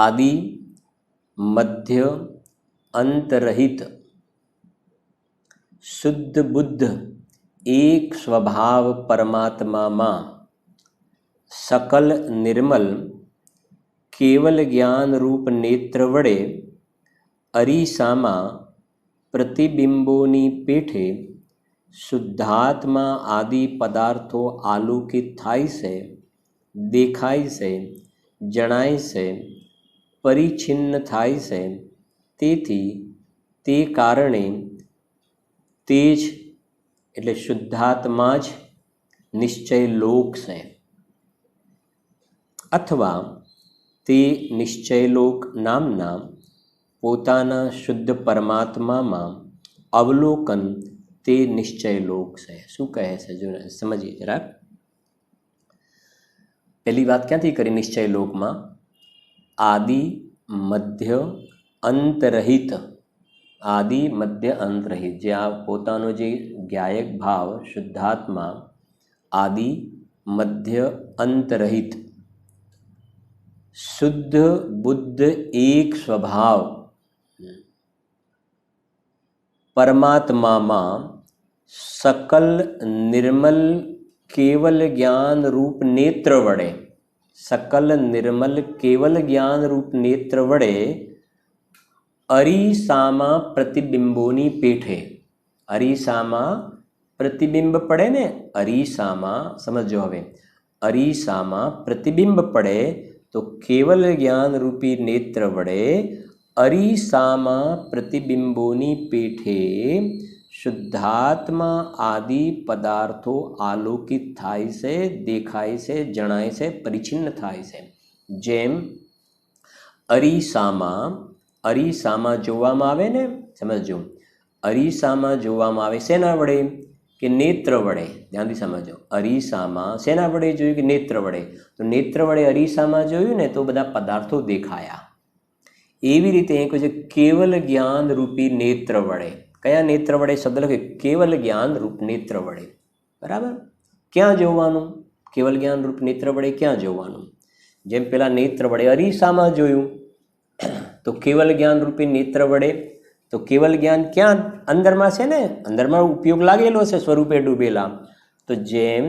આદિ મધ્ય અંતરહિત શુદ્ધ બુદ્ધ એક સ્વભાવ પરમાત્મામાં સકલ નિર્મલ કેવલ જ્ઞાન રૂપ નેત્ર વડે અરીસામાં પ્રતિબિંબોની પેઠે શુદ્ધાત્મા આદિ પદાર્થો આલોકિત થાય છે, દેખાય છે, જણાય છે, પરિચ્છિન્ન થાય છે. તેથી તે કારણે તે જ એટલે શુદ્ધાત્મા જ નિશ્ચય લોક છે, અથવા તે નિશ્ચય લોક નામના પોતાના શુદ્ધ પરમાત્મામાં અવલોકન તે નિશ્ચય લોક છે. શું કહે છે જો સમજીએ જરાક. પહેલી વાત ક્યાંથી કરી નિશ્ચય લોકમાં? આદિ મધ્ય અંતરહિત. આદિ મધ્ય અંતરહિત જે આ પોતાનો જે જ્ઞાયક ભાવ શુદ્ધાત્મા આદિ મધ્ય અંતરહિત શુદ્ધ બુદ્ધ એક સ્વભાવ પરમાત્મામાં સકલ નિર્મલ કેવલ જ્ઞાન રૂપ નેત્ર વડે, સકલ નિર્મલ કેવલ જ્ઞાન રૂપ નેત્ર વડે અરીસામાં પ્રતિબિંબોની પેઠે. અરીસામાં પ્રતિબિંબ પડે ને, અરીસામાં સમજો. હવે અરીસામાં પ્રતિબિંબ પડે તો કેવલ જ્ઞાન રૂપી નેત્ર વડે અરીસામાં પ્રતિબિંબોની પેઠે શુદ્ધાત્મા આદિ પદાર્થો આલોકિત થાય છે, દેખાય છે, જણાય છે, પરિચ્છિન્ન થાય છે. જેમ અરીસામાં જોવામાં આવે ને, સમજો. અરીસામાં જોવામાં આવે શેના વડે? કે નેત્ર વડે. ધ્યાનથી સમજો. અરીસામાં શેના વડે જોયું? કે નેત્ર વડે. તો નેત્ર વડે અરીસામાં જોયું ને તો બધા પદાર્થો દેખાયા. એવી રીતે એ કહે છે કેવલ જ્ઞાન રૂપી નેત્ર વડે. કયા નેત્ર વડે? શબ્દ લખે કેવલ જ્ઞાન રૂપ નેત્ર વડે. બરાબર. ક્યાં જોવાનું? કેવલ જ્ઞાન રૂપ નેત્ર વડે ક્યાં જોવાનું? જેમ પેલા નેત્ર વડે અરીસામાં જોયું તો કેવલ જ્ઞાન રૂપી નેત્ર વડે. તો કેવલ જ્ઞાન ક્યાં? અંદરમાં છે ને, અંદરમાં ઉપયોગ લાગેલો છે સ્વરૂપે ડૂબેલા. તો જેમ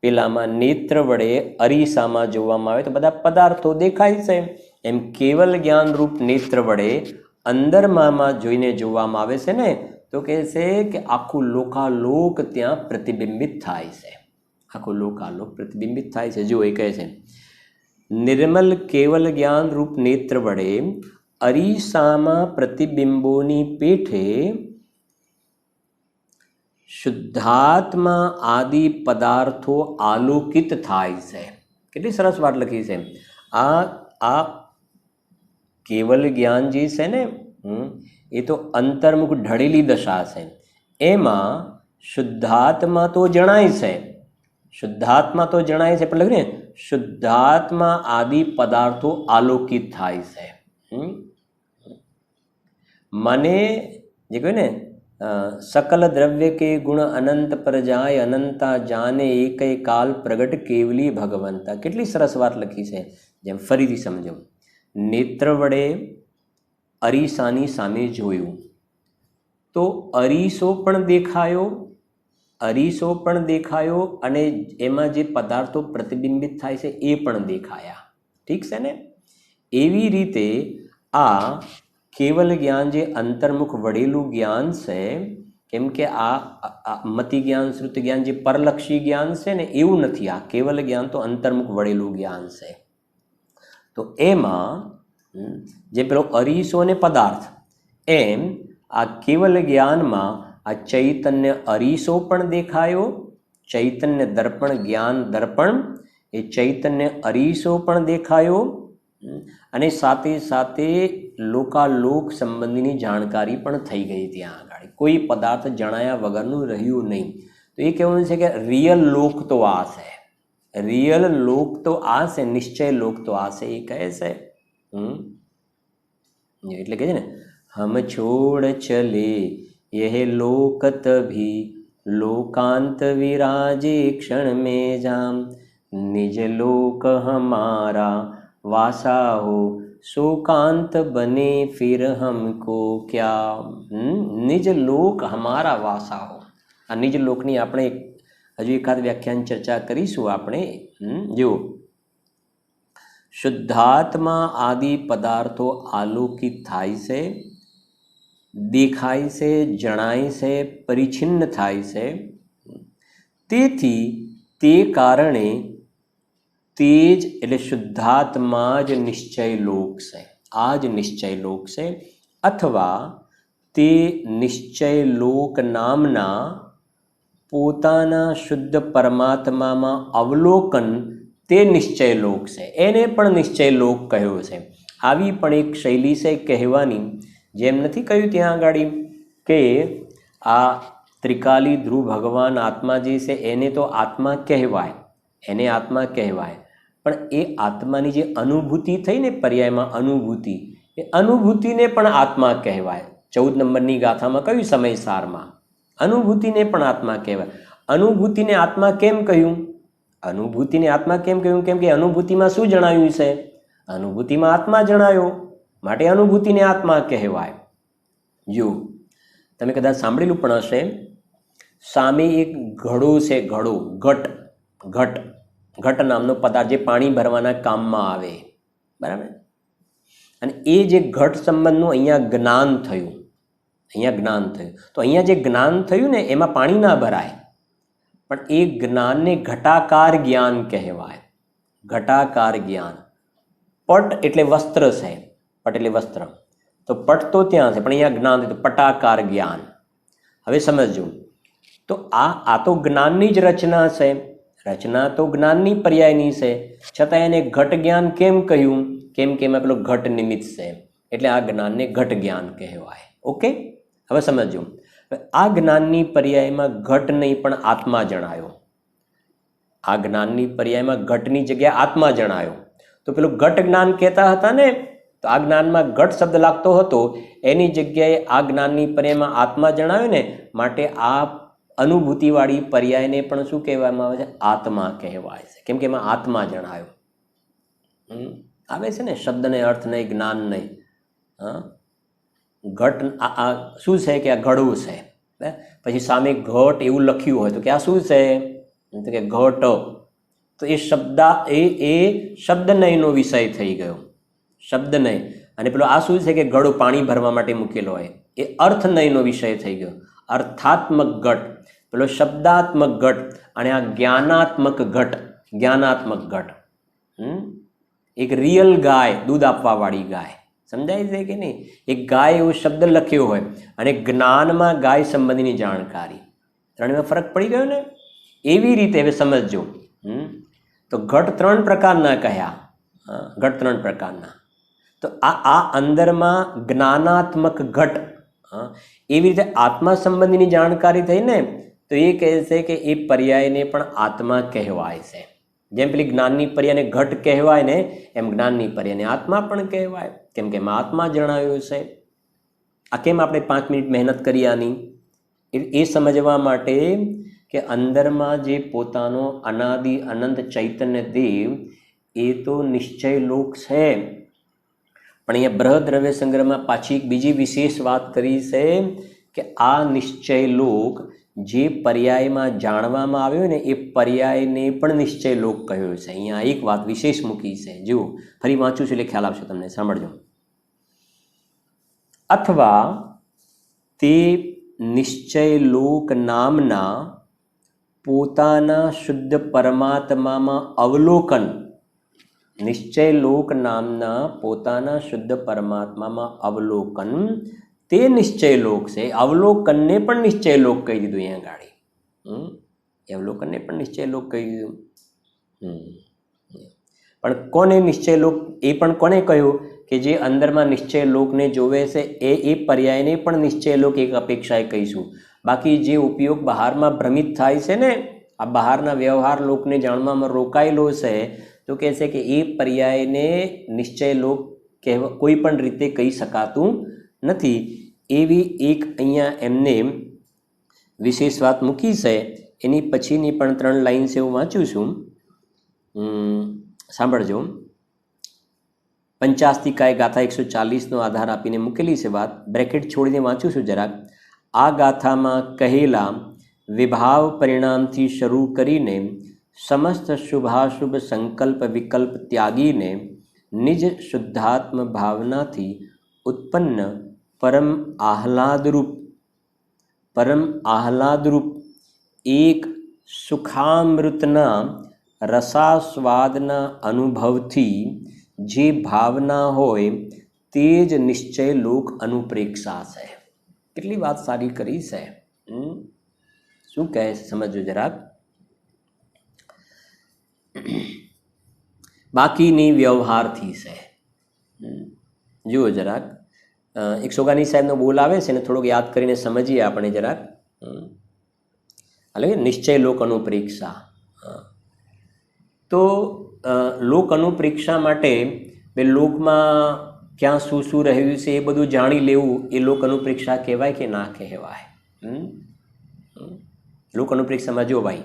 પેલામાં નેત્ર વડે અરીસામાં જોવામાં આવે તો બધા પદાર્થો દેખાય છે, એમ કેવલ જ્ઞાન રૂપ નેત્ર વડે અંદરમાં જોઈને જોવામાં આવે છે ને તો કહે છે કે આખું લોકાલોક ત્યાં પ્રતિબિંબિત થાય છે. આખું લોકાલોક પ્રતિબિંબિત થાય છે. જો એ કહે છે નિર્મલ કેવલ જ્ઞાન રૂપ નેત્ર વડે અરીસામાં પ્રતિબિંબોની પેઠે શુદ્ધાત્મા આદિ પદાર્થો આલોકિત થાય છે. કેટલી સરસ વાત લખી છે. આ કેવલ જ્ઞાન જે છે ને એ તો અંતર્મુખ ઢળેલી દશા છે. એમાં શુદ્ધાત્મા તો જણાય છે, શુદ્ધાત્મા તો જણાય છે, પણ લખ્યું ને શુદ્ધાત્મા આદિ પદાર્થો આલોકિત થાય છે. મને જે કહ્યું ને सकल द्रव्य के गुण अनंत पर जाय अनंता जाने एक काल प्रगट केवली भगवंता. કેટલી સરસ વાત લખી છે. જેમ ફરીથી સમજો. નેત્ર વડે અરીસાની સામે જોયું તો અરીસો પણ દેખાયો, અરીસો પણ દેખાયો અને એમાં જે પદાર્થો પ્રતિબિંબિત થાય છે એ પણ દેખાયા. ઠીક છે ને? એવી રીતે આ કેવલ જ્ઞાન જે અંતર્મુખ વળેલું જ્ઞાન છે, કેમ કે આ મતિ જ્ઞાન શ્રુતિ જ્ઞાન જે પરલક્ષી જ્ઞાન છે ને એવું નથી. આ કેવલ જ્ઞાન તો અંતર્મુખ વળેલું જ્ઞાન છે. તો એમાં જે પેલો અરીસો અને પદાર્થ, એમ આ કેવલ જ્ઞાનમાં આ ચૈતન્ય અરીસો પણ દેખાયો, ચૈતન્ય દર્પણ જ્ઞાન દર્પણ, એ ચૈતન્ય અરીસો પણ દેખાયો અને સાથે સાથે લોકાલોક સંબંધીની જાણકારી પણ થઈ ગઈ. ત્યાં આગળ કોઈ પદાર્થ જણાયા વગરનું રહ્યું નહીં. તો એ કહેવાનું છે કે રિયલ લોક તો આ છે, રિયલ લોક તો આ છે, નિશ્ચય લોક તો આ છે, એ કહે છે. એટલે કહે છે ને, હમ છોડ ચલે यह लोकत भी लोकांत विराजे क्षण में जाम निज लोक हमारा वासा हो शोकांत बने फिर हमको क्या. નિજ લોક હમારા વાસા હો. આ નિજ લોકની આપણે હજુ એકાદ વ્યાખ્યાન ચર્ચા કરીશું આપણે. જો શુદ્ધાત્મા આદિ પદાર્થો આલોકિત થાય છે, દેખાય છે, જણાય છે, પરિચ્છિન્ન થાય છે. તેથી તે કારણે તે જ એટલે શુદ્ધાત્મા જ નિશ્ચય લોક છે. આ જ નિશ્ચય લોક છે. અથવા તે નિશ્ચય લોક નામના પોતાના શુદ્ધ પરમાત્મામાં અવલોકન તે નિશ્ચય લોક છે. એને પણ નિશ્ચય લોક કહ્યો છે. આવી પણ એક શૈલી છે કહેવાની. જેમ નથી કહ્યું ત્યાં આગળ કે આ ત્રિકાલી ધ્રુવ ભગવાન આત્મા જે છે એને તો આત્મા કહેવાય, એને આત્મા કહેવાય, પણ એ આત્માની જે અનુભૂતિ થઈ ને પર્યાયમાં અનુભૂતિ, એ અનુભૂતિને પણ આત્મા કહેવાય. 14 નંબરની ગાથામાં કહ્યું સમયસારમાં અનુભૂતિને પણ આત્મા કહેવાય. અનુભૂતિને આત્મા કેમ કહ્યું? અનુભૂતિને આત્મા કેમ કહ્યું? કેમ કે અનુભૂતિમાં શું જણાવ્યું છે? અનુભૂતિમાં આત્મા જણાયો, માટે અનુભૂતિને આત્મા કહેવાય. જો તમે કદાચ સાંભળેલું પણ હશે, સામે એક ઘડો છે, ઘડો, ઘટ, ઘટ, ઘટ નામનો પદાર્થ જે પાણી ભરવાના કામમાં આવે, બરાબર. અને એ જે ઘટ સંબંધનું અહીંયા જ્ઞાન થયું, અહીંયા જ્ઞાન થયું. તો અહીંયા જે જ્ઞાન થયું ને એમાં પાણી ના ભરાય, પણ એ જ્ઞાનને ઘટાકાર જ્ઞાન કહેવાય. ઘટાકાર જ્ઞાન. પટ એટલે વસ્ત્ર છે, પટ એટલે વસ્ત્ર, તો પટ તો ત્યાં છે, પણ અહીંયા જ્ઞાન તો પટાકાર જ્ઞાન. હવે સમજો, તો આ તો જ્ઞાનની જ રચના છે, રચના તો જ્ઞાનની પર્યાયની છે, છતાં એને ઘટ જ્ઞાન કેમ કહ્યું? કેમ કે એમાં પેલો ઘટ નિમિત્ત છે, એટલે આ જ્ઞાનને ઘટ જ્ઞાન કહેવાય. ઓકે, હવે સમજો, આ જ્ઞાનની પર્યાયમાં ઘટ નહીં પણ આત્મા જણાયો. આ જ્ઞાનની પર્યાયમાં ઘટની જગ્યાએ આત્મા જણાયો. તો પેલું ઘટ જ્ઞાન કહેતા હતા ને, તો આ જ્ઞાનમાં ઘટ શબ્દ લાગતો હતો, એની જગ્યાએ આ જ્ઞાનની પર્યાયમાં આત્મા જણાવ્યો ને, માટે આ અનુભૂતિવાળી પર્યાયને પણ શું કહેવામાં આવે છે? આત્મા કહેવાય છે. કેમ કે એમાં આત્મા જણાયો. આવે છે ને શબ્દને અર્થ નહીં, જ્ઞાન નહીં. ઘટ આ શું છે કે આ ઘડું છે, પછી સામે ઘટ એવું લખ્યું હોય તો કે આ શું છે? તો કે ઘટ. તો એ શબ્દનયનો વિષય થઈ ગયો, શબ્દનય. અને પેલો આ શું છે કે ઘડો પાણી ભરવા માટે મૂકેલો હોય, એ અર્થનયનો વિષય થઈ ગયો, અર્થાત્મક ઘટ. પેલો શબ્દાત્મક ઘટ અને આ જ્ઞાનાત્મક ઘટ, જ્ઞાનાત્મક ઘટ. એક રિયલ ગાય, દૂધ આપવાવાળી ગાય, સમજાય છે કે નહીં? એક ગાય એવો શબ્દ લખ્યો હોય અને જ્ઞાનમાં ગાય સંબંધીની જાણકારી, ત્રણમાં ફરક પડી ગયો ને. એવી રીતે હવે સમજજો. તો ઘટ 3 પ્રકારના કહ્યા. ઘટ 3 પ્રકારના. તો આ અંદરમાં જ્ઞાનાત્મક ઘટ, એવી રીતે આત્મા સંબંધીની જાણકારી થઈ ને, તો એ કહે છે કે એ પર્યાયને પણ આત્મા કહેવાય છે. જેમ પેલી જ્ઞાનની પર્યાયને ઘટ કહેવાય ને, એમ જ્ઞાનની પર્યાયને આત્મા પણ કહેવાય, કેમ કે એમાં આત્મા જણાવ્યું છે. આ કેમ આપણે 5 મિનિટ મહેનત કરી આની? એ સમજવા માટે કે અંદરમાં જે પોતાનો અનાદિ અનંત ચૈતન્ય દેવ એ તો નિશ્ચય લોક છે, પણ અહીંયા બૃહદ્રવ્ય સંગ્રહમાં પાછી એક બીજી વિશેષ વાત કરી છે કે આ નિશ્ચય લોક જે પર્યાયમાં જાણવામાં આવ્યો ને, એ પર્યાયને પણ નિશ્ચય લોક કહ્યો છે. અહીંયા એક વાત વિશેષ મૂકી છે, જુઓ ફરી વાંચું છું એટલે ખ્યાલ આવશે તમને, સાંભળજો. અથવા તે નિશ્ચય લોક નામના પોતાના શુદ્ધ પરમાત્મામાં અવલોકન, નિશ્ચય લોક નામના પોતાના શુદ્ધ પરમાત્મામાં અવલોકન તે નિશ્ચય લોક છે. અવલોકનને પણ નિશ્ચય લોક કહી દીધું અહીંયા ગાડી. અવલોકનને પણ નિશ્ચય લોક કહી દીધું. પણ કોને નિશ્ચય લોક? એ પણ કોને કહ્યું કે જે અંદરમાં નિશ્ચય લોકને જોવે છે એ પર્યાયને પણ નિશ્ચય લોક એક અપેક્ષાએ કહીશું. બાકી જે ઉપયોગ બહારમાં ભ્રમિત થાય છે ને, આ બહારના વ્યવહાર લોકને જાણવામાં રોકાયેલો છે, તો કહે છે કે એ પર્યાયને નિશ્ચય લોક કહેવા કોઈ પણ રીતે કહી શકાતું નથી. એવી એક અહીંયા એમને વિશેષ વાત મૂકી છે. એની પછીની પણ 3 લાઈન છે, હું વાંચું છું, સાંભળજો. પંચાસ્તિકાય ગાથા 140નો આધાર આપીને મૂકેલી છે વાત, બ્રેકેટ છોડીને વાંચું છું જરાક. આ ગાથામાં કહેલા વિભાવ પરિણામથી શરૂ કરીને સમસ્ત શુભાશુભ સંકલ્પ વિકલ્પ ત્યાગીને નિજ શુદ્ધાત્મ ભાવનાથી ઉત્પન્ન પરમ આહલાદરૂપ એક સુખામૃતના રસાસ્વાદના અનુભવથી જે ભાવના હોય તે જ નિશ્ચય લોક અનુપ્રેક્ષા છે. કેટલી વાત સારી કરી છે. શું કહે છે સમજો જરાક. બાકીની વ્યવહારથી છે. જુઓ જરાક, એક સોગાની સાહેબનો બોલ આવે છે ને, થોડોક યાદ કરીને સમજીએ આપણે જરાક. હાલે નિશ્ચય લોક અનુપ્રેક્ષા. તો લોક અનુપ્રેક્ષા માટે બે લોકમાં ક્યાં શું શું રહ્યું છે એ બધું જાણી લેવું, એ લોક અનુપ્રેક્ષા કહેવાય કે ના કહેવાય? લોક અનુપ્રેક્ષામાં જો ભાઈ,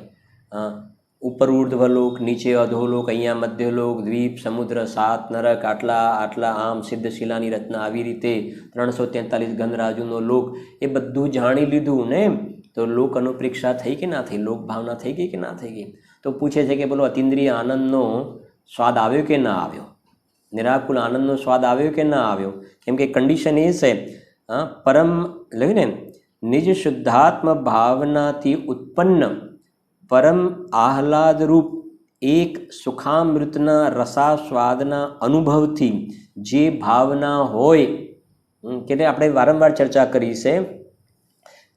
ઉપર ઉર્ધ્વલોક, નીચે અધોલોક, અહીંયા મધ્યલોક, દ્વીપ, સમુદ્ર, 7 નરક, આટલા આમ સિદ્ધશિલાની રચના, આવી રીતે 343 ગંધરાજુનો લોક, એ બધું જાણી લીધું ને, તો લોક અનુપ્રેક્ષા થઈ કે ના થઈ? લોક ભાવના થઈ ગઈ કે ના થઈ ગઈ? તો પૂછે છે કે બોલો અતિન્દ્રિય આનંદનો સ્વાદ આવ્યો કે ના આવ્યો? નિરાકુલ આનંદનો સ્વાદ આવ્યો કે ના આવ્યો? કેમ કે કન્ડિશન એ છે, પરમ લઈને નિજ શુદ્ધાત્મ ભાવનાથી ઉત્પન્ન પરમ આહલાદરૂપ એક સુખામૃતના રસાસ્વાદના અનુભવથી જે ભાવના હોય, કે આપણે વારંવાર ચર્ચા કરી છે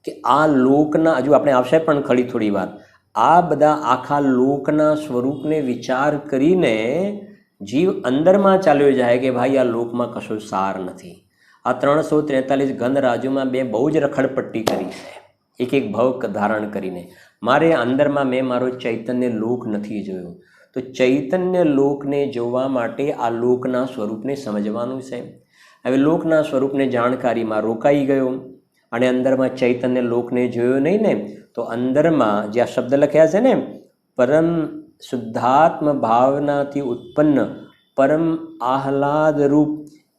કે આ લોકના, હજુ આપણે આવશે પણ ખરી થોડી વાર, આ બધા આખા લોકના સ્વરૂપને વિચાર કરીને જીવ અંદરમાં ચાલ્યો જાય કે ભાઈ આ લોકમાં કશો સાર નથી. આ 343 ગંધ રાજ્યોમાં બે બહુ જ રખડપટ્ટી કરી છે, એક ભવ ધારણ કરીને. મારે અંદરમાં મેં મારો ચૈતન્ય લોક નથી જોયો. તો ચૈતન્ય લોકને જોવા માટે આ લોકના સ્વરૂપને સમજવાનું છે. હવે લોકના સ્વરૂપને જાણકારીમાં રોકાઈ ગયો અને અંદરમાં ચૈતન્ય લોકને જોયો નહીં ને, તો અંદરમાં જે આ શબ્દ લખ્યા છે ને, પરમ શુદ્ધાત્મ ભાવનાથી ઉત્પન્ન પરમ આહલાદરૂપ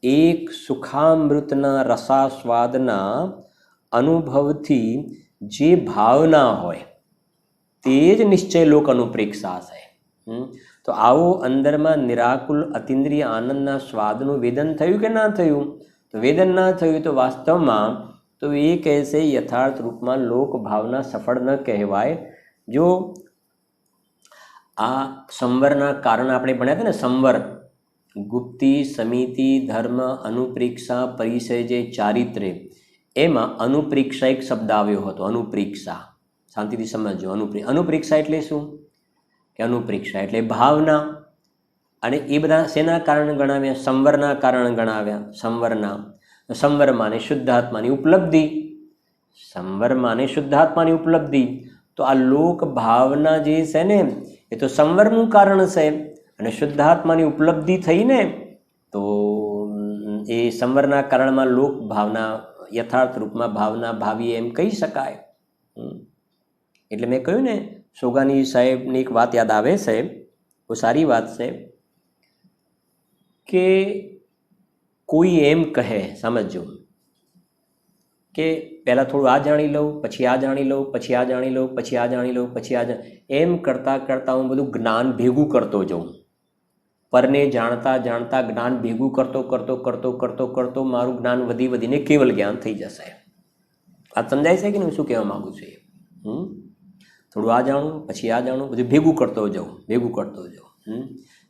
એક સુખામૃતના રસાસ્વાદના અનુભવથી જે ભાવના હોય તે જ નિશ્ચય લોક અનુપ્રેક્ષા છે. તો આવો અંદરમાં નિરાકુલ અતિન્દ્રિય આનંદના સ્વાદનું વેદન થયું કે ના થયું? તો વેદન ના થયું તો વાસ્તવમાં તો એ કહેશે યથાર્થ રૂપમાં લોક ભાવના સફળ ન કહેવાય. જો આ સંવરના કારણ આપણે ભણ્યા હતા ને, સંવર, ગુપ્તિ, સમિતિ, ધર્મ, અનુપ્રેક્ષા, પરિચય, જે ચારિત્ર્ય, એમાં અનુપ્રેક્ષા એક શબ્દ આવ્યો હતો. અનુપ્રેક્ષા, શાંતિથી સમજો. અનુપ્રેક્ષા એટલે શું? કે અનુપ્રેક્ષા એટલે ભાવના. અને એ બધા શેના કારણ ગણાવ્યા? સંવરના કારણ ગણાવ્યા. સંવરમાં ને શુદ્ધાત્માની ઉપલબ્ધિ, સંવરમાં ને શુદ્ધાત્માની ઉપલબ્ધિ. તો આ લોક ભાવના જે છે ને એ તો સંવરનું કારણ છે, અને શુદ્ધાત્માની ઉપલબ્ધિ થઈને તો એ સંવરના કારણમાં લોક ભાવના યથાર્થ રૂપમાં ભાવના ભાવી એમ કહી શકાય. એટલે મેં કહ્યું ને, સોગાની સાહેબની એક વાત યાદ આવે છે, બહુ સારી વાત છે, કે કોઈ એમ કહે, સમજો કે પહેલાં થોડું આ જાણી લઉં, પછી આ જાણી લઉં, પછી આ જાણી લઉં, પછી આ જાણી લઉં, પછી આ એમ કરતાં કરતાં હું બધું જ્ઞાન ભેગું કરતો જાઉં. પરને જાણતા જાણતા જ્ઞાન ભેગું કરતો કરતો કરતો કરતો કરતો મારું જ્ઞાન વધી વધીને કેવલ જ્ઞાન થઈ જશે. આ સમજાય છે કે નહીં શું કહેવા માગું છું? થોડું આ જાણું, પછી આ જાણું, બધું ભેગું કરતો જાઉં, ભેગું કરતો જાઉં.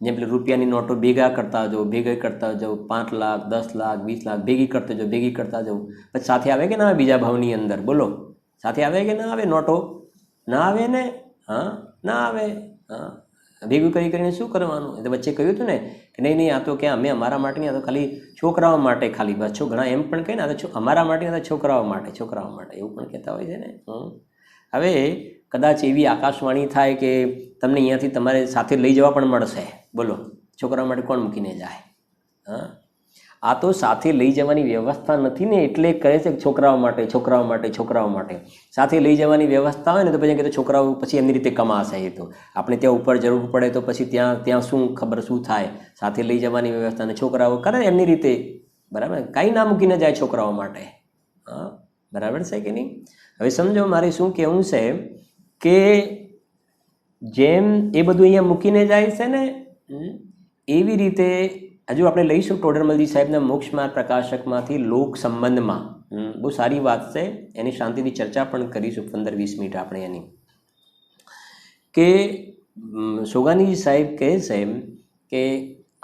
જેમ પેલી રૂપિયાની નોટો ભેગા કરતા જાઉં, ભેગા કરતા જાઉં, 5 લાખ 10 લાખ 20 લાખ ભેગી કરતો જાઉં, ભેગી કરતા જાઉં. પછી સાથે આવે કે ના આવે બીજા ભાવની અંદર? બોલો, સાથે આવે કે ના આવે? નોટો ના આવે ને? હા, ના આવે. હા, ભેગું કરી કરીને શું કરવાનું? એટલે વચ્ચે કહ્યું હતું ને કે નહીં નહીં, આ તો ક્યાં અમે અમારા માટે નહીં, આ તો ખાલી છોકરાઓ માટે, ખાલી બસ. ઘણા એમ પણ કહે ને, આ તો અમારા માટે, આ તો છોકરાઓ માટે, છોકરાઓ માટે, એવું પણ કહેતા હોય છે ને. હવે કદાચ એવી આકાશવાણી થાય કે તમને અહીંયાથી તમારે સાથે લઈ જવા પણ મળશે. બોલો, છોકરાઓ માટે કોણ મૂકીને જાય? હા, આ તો સાથે લઈ જવાની વ્યવસ્થા નથી ને, એટલે કહે છે કે છોકરાઓ માટે, છોકરાઓ માટે, છોકરાઓ માટે. સાથે લઈ જવાની વ્યવસ્થા હોય ને તો પછી કે છોકરાઓ પછી એમની રીતે કમાશે. એ તો આપણે ત્યાં ઉપર જરૂર પડે તો પછી ત્યાં શું ખબર શું થાય? સાથે લઈ જવાની વ્યવસ્થા, અને છોકરાઓ કરે એમની રીતે, બરાબર? કાંઈ ના મૂકીને જાય છોકરાઓ માટે. હા, બરાબર છે કે નહીં? હવે સમજો મારે શું કહેવું છે કે જેમ એ બધું અહીંયા મૂકીને જાય છે ને, એવી રીતે હજુ આપણે લઈશું ટોડરમલજી સાહેબના મોક્ષમાર્ગ પ્રકાશકમાંથી લોક સંબંધમાં. બહુ સારી વાત છે, એની શાંતિથી ચર્ચા પણ કરીશું 15-20 મિનિટ આપણે એની. કે સોગાનીજી સાહેબ કહે છે કે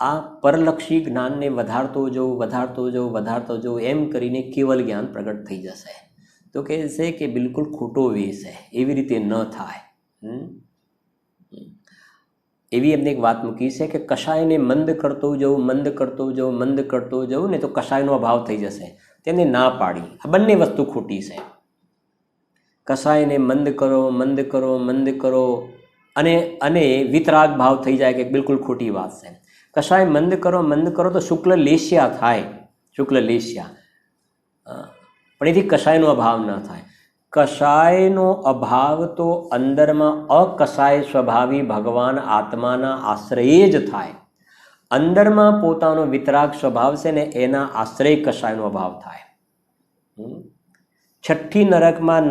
આ પરલક્ષી જ્ઞાનને વધારતો જવું, વધારતો જવું, વધારતો જવું, એમ કરીને કેવલ જ્ઞાન પ્રગટ થઈ જશે. તો કહે છે કે બિલકુલ ખોટો વે છે, એવી રીતે ન થાય. એવી એમને એક વાત મૂકી છે કે કશાયને મંદ કરતો જવું, મંદ કરતો જવું, મંદ કરતો જવું ને તો કશાયનો અભાવ થઈ જશે. તેને ના પાડી. આ બંને વસ્તુ ખોટી છે. કશાયને મંદ કરો, મંદ કરો, મંદ કરો અને વિતરાગ ભાવ થઈ જાય કે બિલકુલ ખોટી વાત છે. કશાય મંદ કરો તો શુક્લ લેસ્યા થાય, શુક્લ લેસ્યા. પણ એથી કશાયનો અભાવ ન થાય. કશાયનો અભાવ તો અંદરમાં અકશાય સ્વભાવી ભગવાન આત્માના આશ્રયે જ થાય. અંદરમાં પોતાનો વિતરાગ સ્વભાવ છે ને એના આશ્રય કશાયનો અભાવ થાય. છઠ્ઠી નરકમાં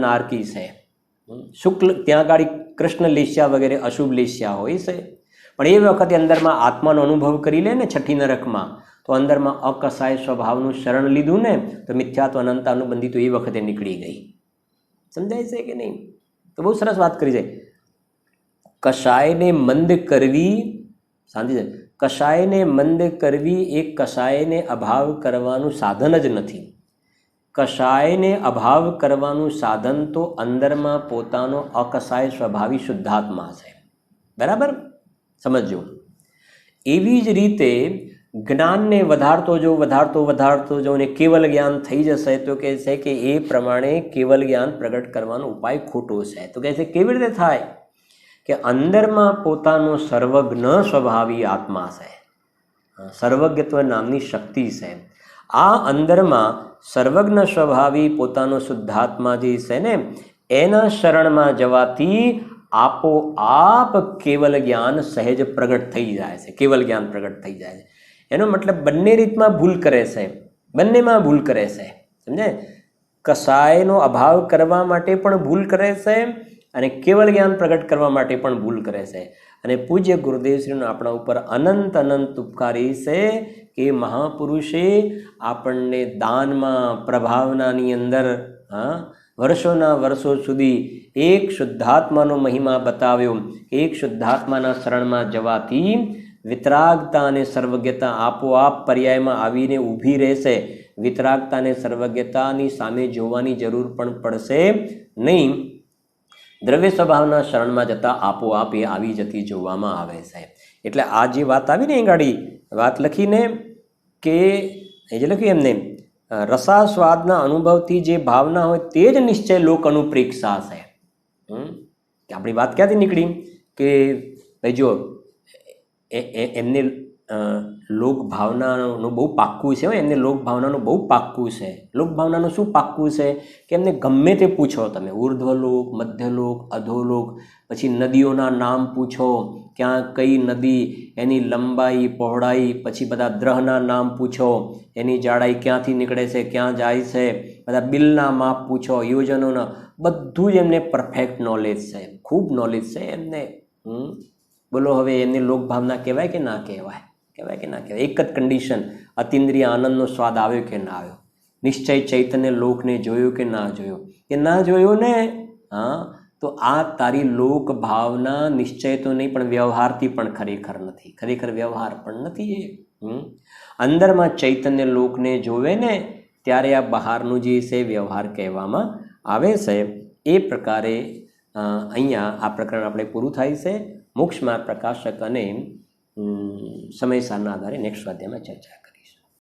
નારકી છે. શુક્લ ત્યાં આગળ કૃષ્ણ લેસ્યા વગેરે અશુભ લેસ્યા હોય છે, પણ એ વખતે અંદરમાં આત્માનો અનુભવ કરી લે ને છઠ્ઠી નરકમાં, તો અંદરમાં અકશાય સ્વભાવનું શરણ લીધું ને તો મિથ્યાત્વ અનંત અનુબંધી તો એ વખતે નીકળી ગઈ. સમજાય છે કે નહીં? તો બહુ સરસ વાત કરી છે. કશાયને મંદ કરવી, શાંતિ છે, કશાયને મંદ કરવી એ કશાયને અભાવ કરવાનું સાધન જ નથી. કશાયને અભાવ કરવાનું સાધન તો અંદરમાં પોતાનો અકશાય સ્વભાવી શુદ્ધાત્મા છે. બરાબર? સમજો. એવી જ રીતે જ્ઞાનને વધારતો જાઉં ને કેવલ જ્ઞાન થઈ જશે તો કહે છે કે એ પ્રમાણે કેવલ જ્ઞાન પ્રગટ કરવાનો ઉપાય ખોટો છે. તો કહે છે કેવી રીતે થાય? કે અંદરમાં પોતાનો સર્વજ્ઞ સ્વભાવી આત્મા છે, સર્વજ્ઞત્વ નામની શક્તિ છે. આ અંદરમાં સર્વજ્ઞ સ્વભાવી પોતાનો શુદ્ધાત્મા જે છે ને એના શરણમાં જવાથી આપોઆપ કેવલ જ્ઞાન સહેજ પ્રગટ થઈ જાય છે. કેવલ જ્ઞાન પ્રગટ થઈ જાય છે. એનો મતલબ બંને રીતમાં ભૂલ કરે છે, બંનેમાં ભૂલ કરે છે. સમજે? કશાયનો અભાવ કરવા માટે પણ ભૂલ કરે છે અને કેવલ જ્ઞાન પ્રગટ કરવા માટે પણ ભૂલ કરે છે. અને પૂજ્ય ગુરુદેવશ્રીનો આપણા ઉપર અનંત અનંત ઉપકારી છે કે મહાપુરુષે આપણને દાનમાં પ્રભાવનાની અંદર વર્ષોના વર્ષો સુધી એક શુદ્ધાત્માનો મહિમા બતાવ્યો. એક શુદ્ધાત્માના શરણમાં જવાથી વિતરાગતા અને સર્વજ્ઞતા આપોઆપ પર્યાયમાં આવીને ઊભી રહેશે. વિતરાગતા અને સર્વજ્ઞતાની સામે જોવાની જરૂર પણ પડશે નહીં. દ્રવ્ય સ્વભાવના શરણમાં જતાં આપોઆપ એ આવી જતી જોવામાં આવે છે. એટલે આ જે વાત આવી ને અહીં ગાડી વાત લખીને કે એ જે લખ્યું એમને રસાસ્વાદના અનુભવથી જે ભાવના હોય તે જ નિશ્ચય લોક અનુપ્રેક્ષા છે. કે આપણી વાત ક્યાંથી નીકળી કે ભાઈ જો એમને લોક ભાવનાનું બહુ પાક્કું છે. એમને લોક ભાવનાનું બહુ પાક્કું છે. લોક ભાવનાનું શું પાક્કું છે કે એમને ગમે તે પૂછો તમે, ઉર્ધ્વલોક, મધ્યલોક, અધોલોક, પછી નદીઓના નામ પૂછો, ક્યાં કઈ નદી, એની લંબાઈ પહોળાઈ, પછી બધા દ્રહના નામ પૂછો, એની જાડાઈ ક્યાંથી નીકળે છે, ક્યાં જાય છે, બધા બિલના માપ પૂછો, યોજનોના, બધું જ એમને પરફેક્ટ નોલેજ છે, ખૂબ નોલેજ છે એમને. બોલો હવે એમની લોકભાવના કહેવાય કે ના કહેવાય? કહેવાય કે ના કહેવાય? એક જ કન્ડિશન, અતિન્દ્રિય આનંદનો સ્વાદ આવ્યો કે ના આવ્યો? નિશ્ચય ચૈતન્ય લોકને જોયો કે ના જોયો? કે ના જોયો ને? હા, તો આ તારી લોક ભાવના નિશ્ચય તો નહીં પણ વ્યવહારથી પણ ખરેખર નથી. ખરેખર વ્યવહાર પણ નથી એ. અંદરમાં ચૈતન્ય લોકને જોવે ને ત્યારે આ બહારનું જે છે વ્યવહાર કહેવામાં આવે છે. એ પ્રકારે અહીંયા આ પ્રકરણ આપણે પૂરું થાય છે. મોક્ષ માર્ગ પ્રકાશક અને સમયસારના આધારે નેક્સ્ટ સ્વાધ્યાયમાં ચર્ચા કરીએ.